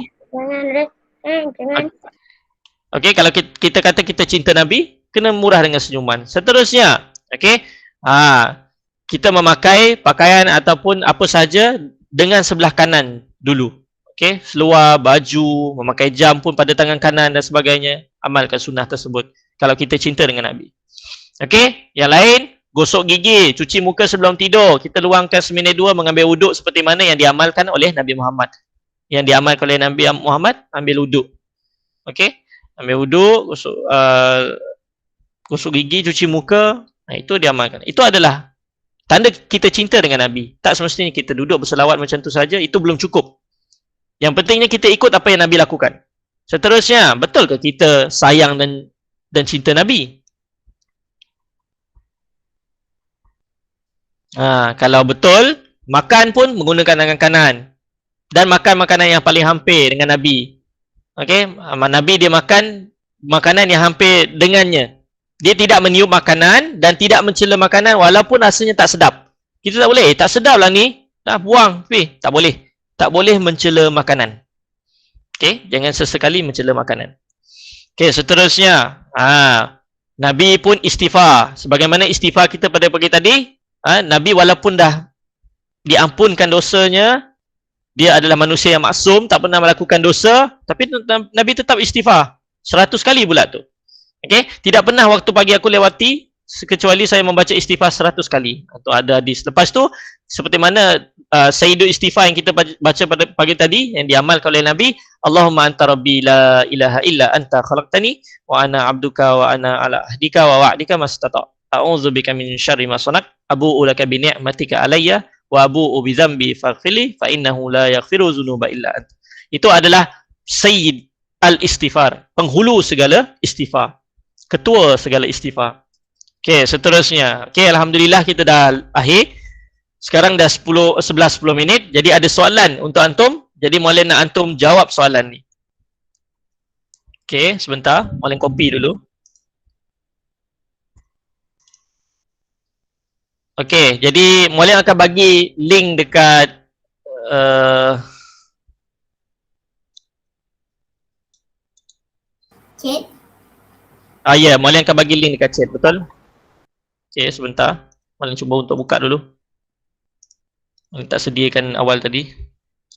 okey, kalau kita kata kita cinta Nabi, kena murah dengan senyuman. Seterusnya, okey, kita memakai pakaian ataupun apa saja dengan sebelah kanan dulu. Okey, seluar, baju, memakai jam pun pada tangan kanan dan sebagainya. Amalkan sunnah tersebut kalau kita cinta dengan Nabi. Okey, yang lain, gosok gigi, cuci muka sebelum tidur. Kita luangkan seminit 2 mengambil wuduk seperti mana yang diamalkan oleh Nabi Muhammad. Yang diamalkan oleh Nabi Muhammad, ambil wuduk. Okey, ambil wuduk, gosok gigi, cuci muka. Itu diamalkan. Itu adalah tanda kita cinta dengan Nabi. Tak semestinya kita duduk berselawat macam tu saja, itu belum cukup. Yang pentingnya kita ikut apa yang Nabi lakukan. Seterusnya, betul ke kita sayang dan cinta Nabi? Kalau betul, makan pun menggunakan tangan kanan. Dan makan makanan yang paling hampir dengan Nabi. Okey, Nabi dia makan makanan yang hampir dengannya. Dia tidak meniup makanan dan tidak mencela makanan walaupun rasanya tak sedap. Kita tak boleh, tak sedap lah ni, dah buang. Tak boleh. Tak boleh mencela makanan. Okey, jangan sesekali mencela makanan. Okey, seterusnya, Nabi pun istighfar. Sebagaimana istighfar kita pada pagi tadi, Nabi walaupun dah diampunkan dosanya, dia adalah manusia yang maksum, tak pernah melakukan dosa, tapi Nabi tetap istighfar 100 kali pula tu. Okey, tidak pernah waktu pagi aku lewati kecuali saya membaca istighfar 100 kali. Itu ada hadis. Lepas tu seperti mana Sayyidul Istighfar yang kita baca pada pagi tadi yang diamalkan oleh Nabi, Allahumma anta rabbi la ilaha illa anta khalaqtani wa ana abduka wa ana ala ahdika wa wa'dika mastata'. A'udzubika min syarri ma sanaq. Abu'u laka bi ni'matika alayya wa abu'u bi dzambi faghfirli fa innahu la yaghfiru dzunuba illa anta. Itu adalah Sayyid al-Istighfar, penghulu segala istighfar, ketua segala istighfar. Okey, seterusnya. Okey, alhamdulillah kita dah akhir. Sekarang dah 11 minit. Jadi ada soalan untuk antum. Jadi Maulana nak antum jawab soalan ni. Okey, sebentar. Maulana kopi dulu. Okey, jadi Maulana akan bagi link dekat Cik. ya, Maulana akan bagi link dekat chat, betul? Okey, sebentar. Maulana cuba untuk buka dulu. Maulana tak sediakan awal tadi.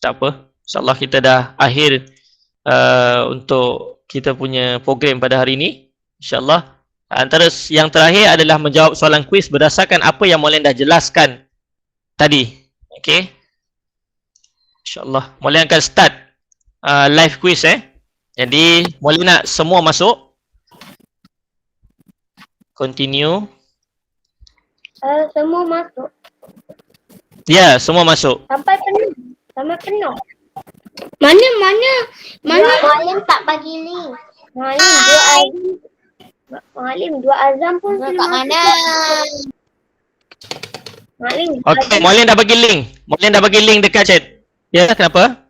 Tak apa. InsyaAllah kita dah akhir untuk kita punya program pada hari ini. InsyaAllah. Antara yang terakhir adalah menjawab soalan kuis berdasarkan apa yang Maulana dah jelaskan tadi. Okey. InsyaAllah. Maulana akan start live quiz. Jadi Maulana nak semua masuk. Continue. Semua masuk. Ya, semua masuk. Sampai penuh. Sampai penuh. Mana? Malim tak bagi link. Malim dua azam pun Kat belum mana? masuk. Malim. Okey, Muallim dah bagi link. Muallim dah bagi link dekat chat. Ya, kenapa?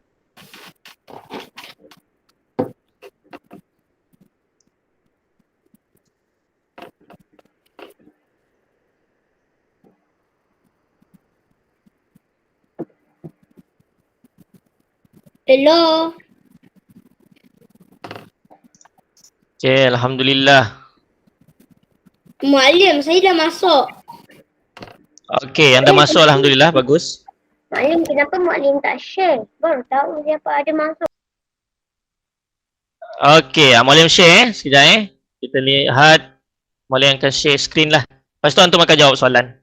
Hello. Okey, alhamdulillah. Muallim, saya dah masuk. Okey, anda masuk alhamdulillah, bagus. Malim, kenapa Malim tak share? Baru tahu siapa ada masuk. Okey, Muallim share sekejap Kita lihat Muallim akan share screen lah. Lepas tu antum akan jawab soalan.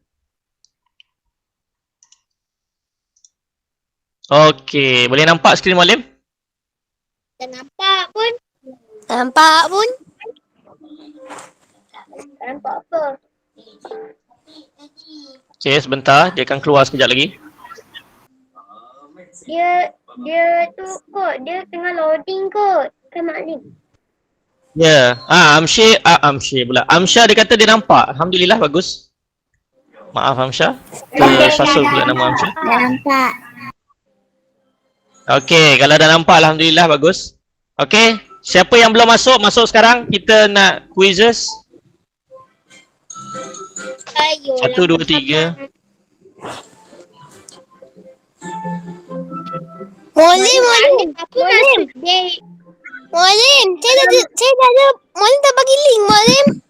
Okey, boleh nampak skrin Muallim? Tak nampak pun. Tak nampak pun. Tak nampak apa. Okey, sebentar. Dia akan keluar sekejap lagi. Dia tu kot. Dia tengah loading kot. Kan Malim? Ya. Amsyah pula. Amsyah dia kata dia nampak. Alhamdulillah, bagus. Maaf Amsyah. Tersasul pula nama Amsyah. Tak nampak. Okey, kalau dah nampak alhamdulillah, bagus. Okey, siapa yang belum masuk, masuk sekarang. Kita nak quizzes. 1, 2, 3. Muallim. Muallim, saya dah ada. Muallim tak bagi link, Muallim.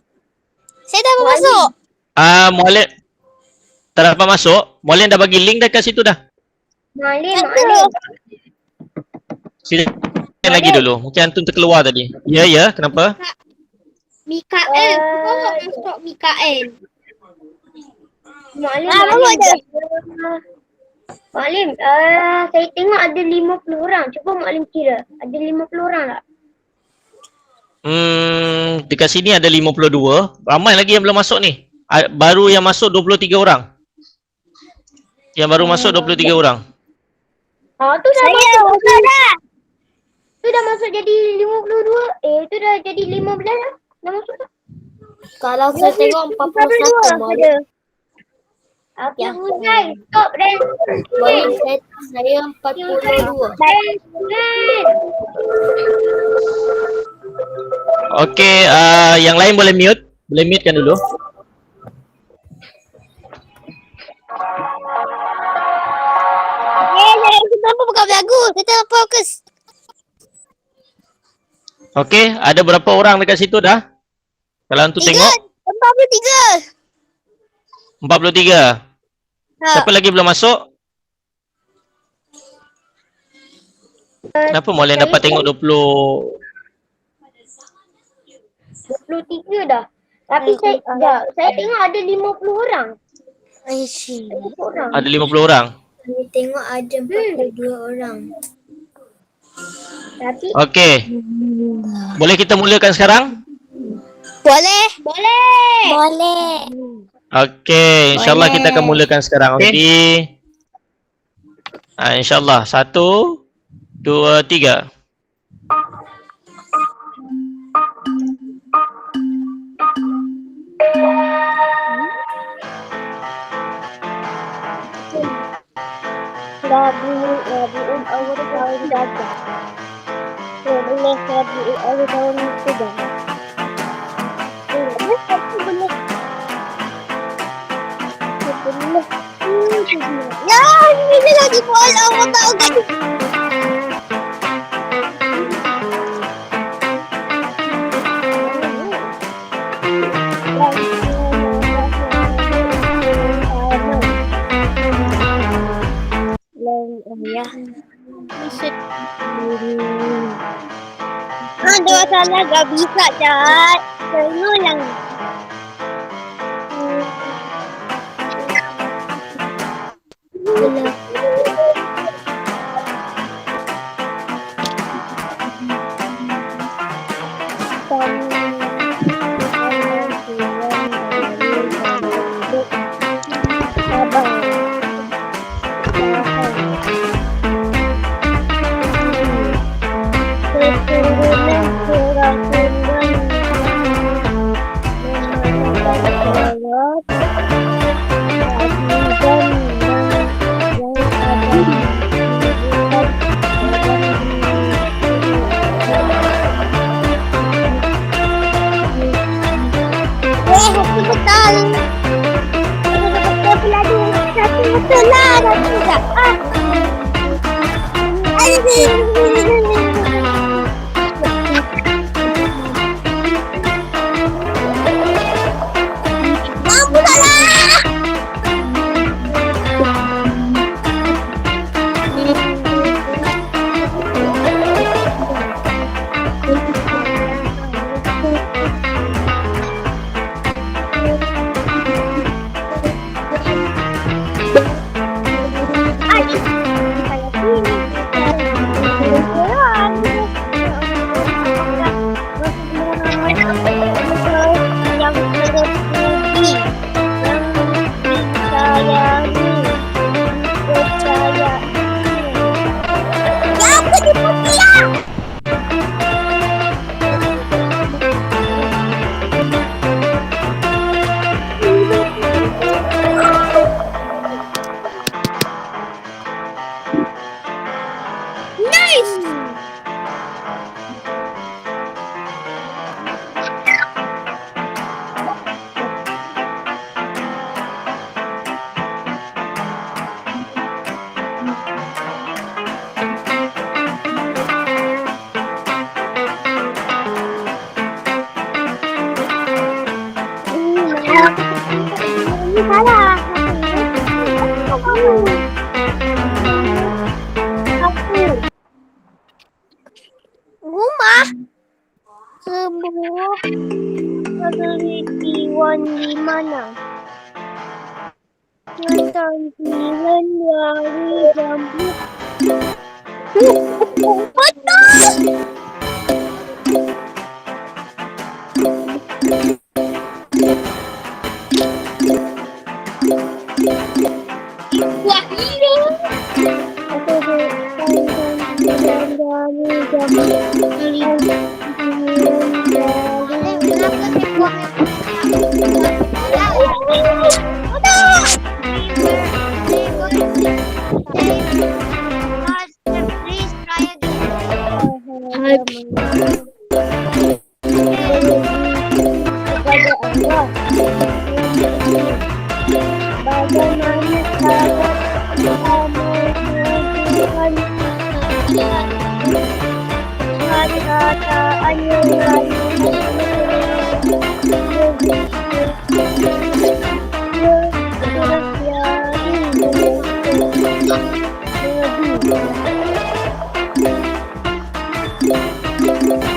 Saya dah masuk. Muallim tak dapat masuk. Muallim dah bagi link dekat situ dah. Malim. Silakan lagi dulu. Mungkin antum terkeluar tadi. Ya, kenapa? Mikael. Bawa masuk Mikael. Malim. Malim. Saya tengok ada 50 orang. Cuba Malim kira. Ada 50 orang tak? Dekat sini ada 52. Ramai lagi yang belum masuk ni. Baru yang masuk 23 orang. Yang baru masuk 23 orang. Tu dah masuk dah. Tu dah masuk jadi 52. Tu dah jadi 15 dah. Dah masuk dah. Kalau saya tengok 41 Muallim. Okey, Huzai. Stop dan. Muallim, saya 42. Okey, yang lain boleh mute. Boleh mute kan dulu. Kenapa bukan lagu? Saya tak fokus. Okey, ada berapa orang dekat situ dah? Kalau antum tengok 43. 43. Siapa lagi belum masuk? Kenapa Muallim dapat tengok 23 dah. Tapi saya tengok ada 50 orang. Aisyah. 50 orang. Ada 50 orang. Saya tengok ada 42 orang. Tapi Okey. Boleh kita mulakan sekarang? Boleh. Okey, insyaAllah kita akan mulakan sekarang. Okey. InsyaAllah. 1, 2, 3. Rabiul awal tahun gajah. Boleh Rabiul awal tahun kuda. Ya, ini lagi bola. Awak tahu kan? Ya. Ada salah gak bisa, Cat. Sengulang. betul. Betul pelaju. Satu betul lah. Satu tak. Mampu tak lah. Salah. Rumah sebuah penelitian di mana? Tampilan dari jambu. Betul. Wah, iya.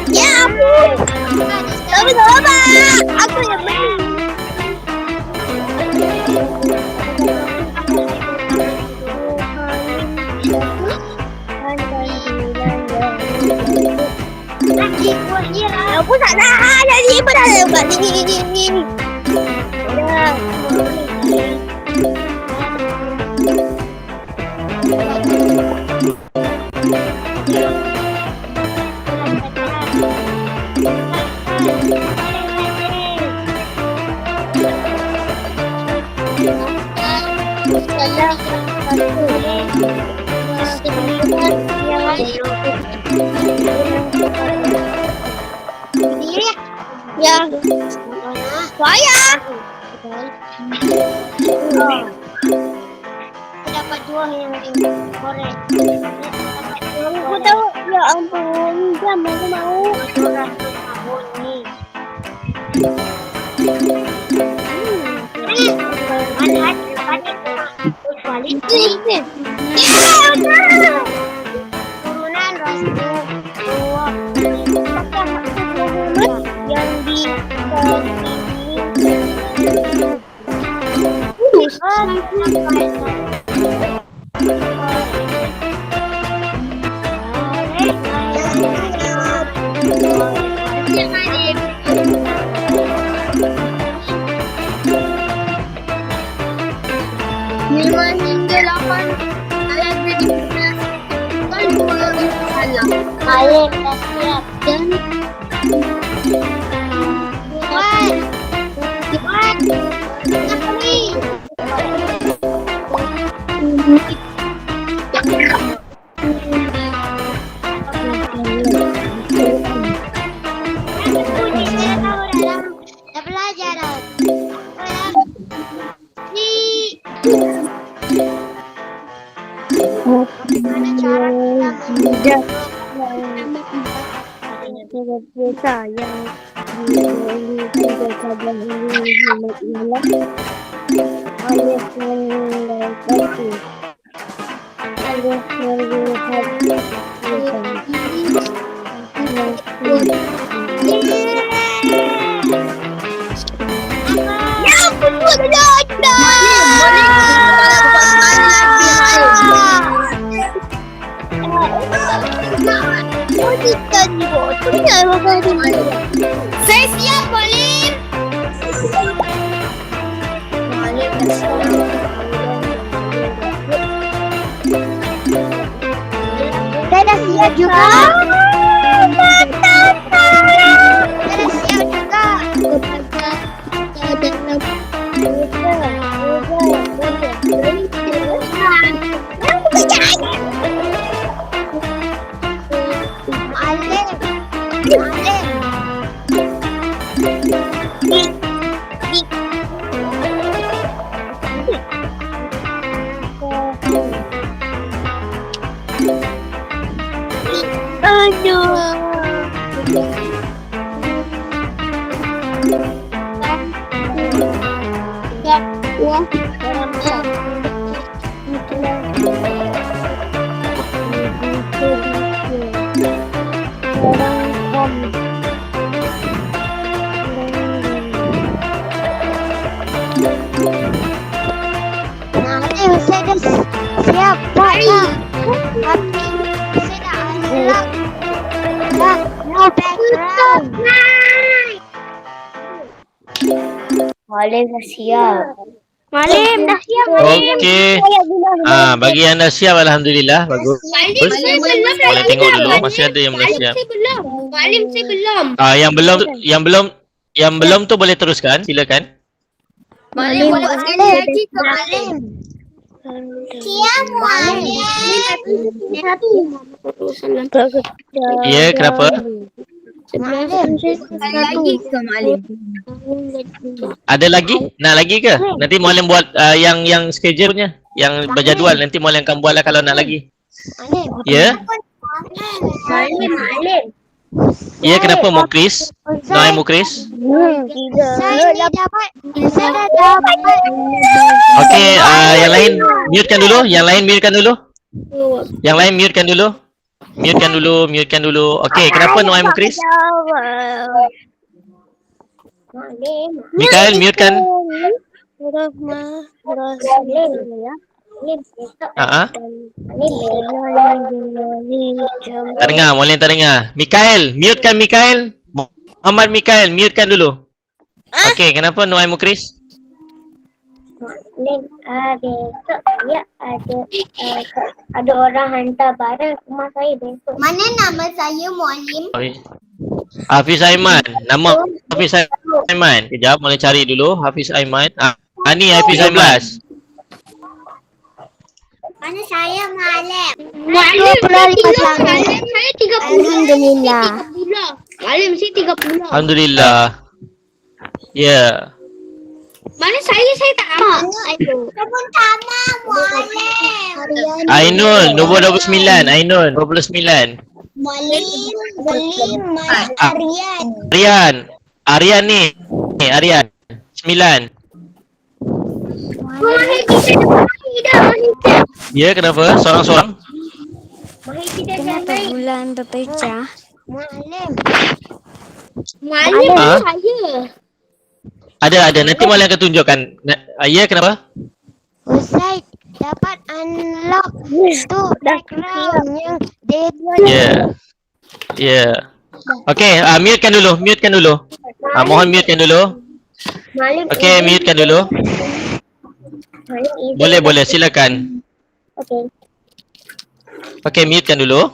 Ya ampun. Coba. Aku yang beli. Aku tak nak jadi berada buat ni. Ya, saya. Dapat dua yang korek. Aku tahu. Ya ampun, jam aku mau. 200 tahun ni. Kualiti. Turunan rasanya yang di Air dah siap dan Wan, apa ni? Aku ni saya tahu dalam pelajaran. Mana cara kita sayang saya siap, Malim. Saya dah siap juga. Saya dah siap juga. Saya dah siap, Pak. Saya dah unlock. Pak, no background. Malim dah siap. Malim dah siap. Okey. Bagi yang dah siap, alhamdulillah. Bagus. Boleh tengok dulu, masih ada yang belum siap. Malim saya belum. Yang belum tu boleh teruskan, silakan. Malim buat sekali lagi ke Malim. Siap, Malim. Ya, kenapa? Malim, sekali lagi ke Malim. Ada lagi? Nak lagi ke? Nanti Mualim buat yang schedule-nya, yang berjadual. Nanti Mualim akan buatlah kalau nak lagi. Ya? Malim. Ya, kenapa Mukris? Noai Mukris? Saya dapat. Okey, yang lain mutekan dulu. Yang lain mutekan dulu. Mutekan dulu. Okey, kenapa Noai Mukris? Mikael, mutekan. Tak dengar, Mualim tak dengar. Mikael, mutekan Mikael. Muhammad Mikael, mutekan dulu. Okey, kenapa Noai Mukris? Besok ya ada orang hantar barang ke rumah saya besok. Mana nama saya, Mualim? Hafiz Aiman. Nama Hafiz Aiman. Kejap, boleh cari dulu Hafiz Aiman. Ni Hafiz Aiman. Mana saya, Malim? Malim saya 30. Alhamdulillah. Malim saya 30. Alhamdulillah. Ya. Mana saya tak tahu. Kamu sama, Malim. Ainul, nombor 29. Ainul, 29. Malim, Aryan. Aryan ni. Aryan. 9. Ya, kenapa? Seorang-seorang? Kenapa bulan berpecah? Malim saya. Ada. Nanti Malam akan tunjukkan. Ya, kenapa? Ustaz dapat unlock tu background yang dia Ya. Okey, mutekan dulu. Mohon mutekan dulu. Okey, mutekan dulu. Boleh, silakan. Okey, mutekan dulu.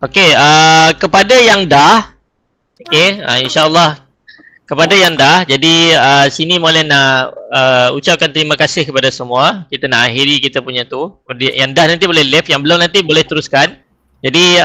Okey, kepada yang dah, okey, insya-Allah kepada yang dah. Jadi sini Maulana nak ucapkan terima kasih kepada semua. Kita nak akhiri kita punya tu. Yang dah nanti boleh left, yang belum nanti boleh teruskan. Jadi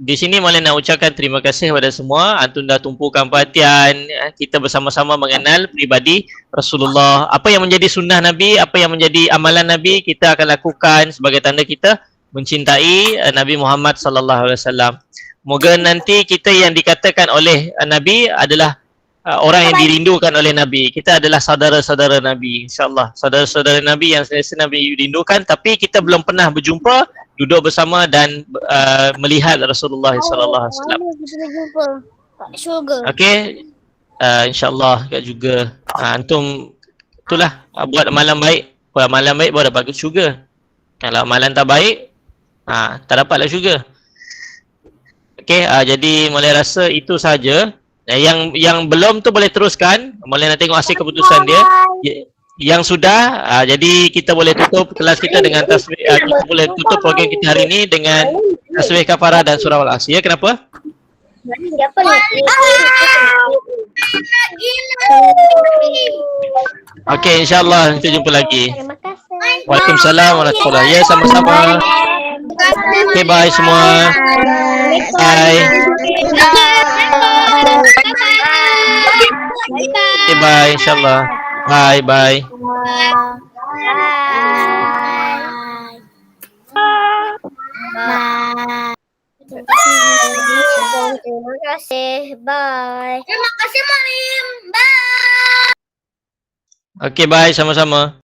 di sini Maulana nak ucapkan terima kasih kepada semua. Antum dah tumpukan perhatian. Kita bersama-sama mengenal pribadi Rasulullah. Apa yang menjadi sunnah Nabi, apa yang menjadi amalan Nabi, kita akan lakukan sebagai tanda kita mencintai Nabi Muhammad sallallahu alaihi wasallam. Moga nanti kita yang dikatakan oleh Nabi adalah orang yang dirindukan oleh Nabi. Kita adalah saudara-saudara Nabi, insya-Allah. Saudara-saudara Nabi yang selesa Nabi rindukan, tapi kita belum pernah berjumpa, duduk bersama dan melihat Rasulullah sallallahu alaihi wasallam. Kita jumpa kat syurga. Okey. Insya-Allah kat juga. Antum itulah buat amalan baik. Buat amalan baik baru dapat syurga. Kalau amalan tak baik, tak dapatlah syurga. Okey, jadi mulai rasa itu saja. Yang belum tu boleh teruskan. Boleh nak tengok hasil keputusan dia. Yang sudah, jadi kita boleh tutup kelas kita dengan tasbih. Kita boleh tutup program kita hari ini dengan tasbih kafarah dan surah Al-Asr. Ya, kenapa? Siapa ni? Okey, insya-Allah kita jumpa lagi. Terima kasih. Waalaikumsalam warahmatullahi. Ya, sama-sama. Okey, bye semua. Bye. Okay, bye insyaAllah. Bye, bye. Terima kasih. Bye. Terima kasih Marim. Bye. Okay, bye sama-sama.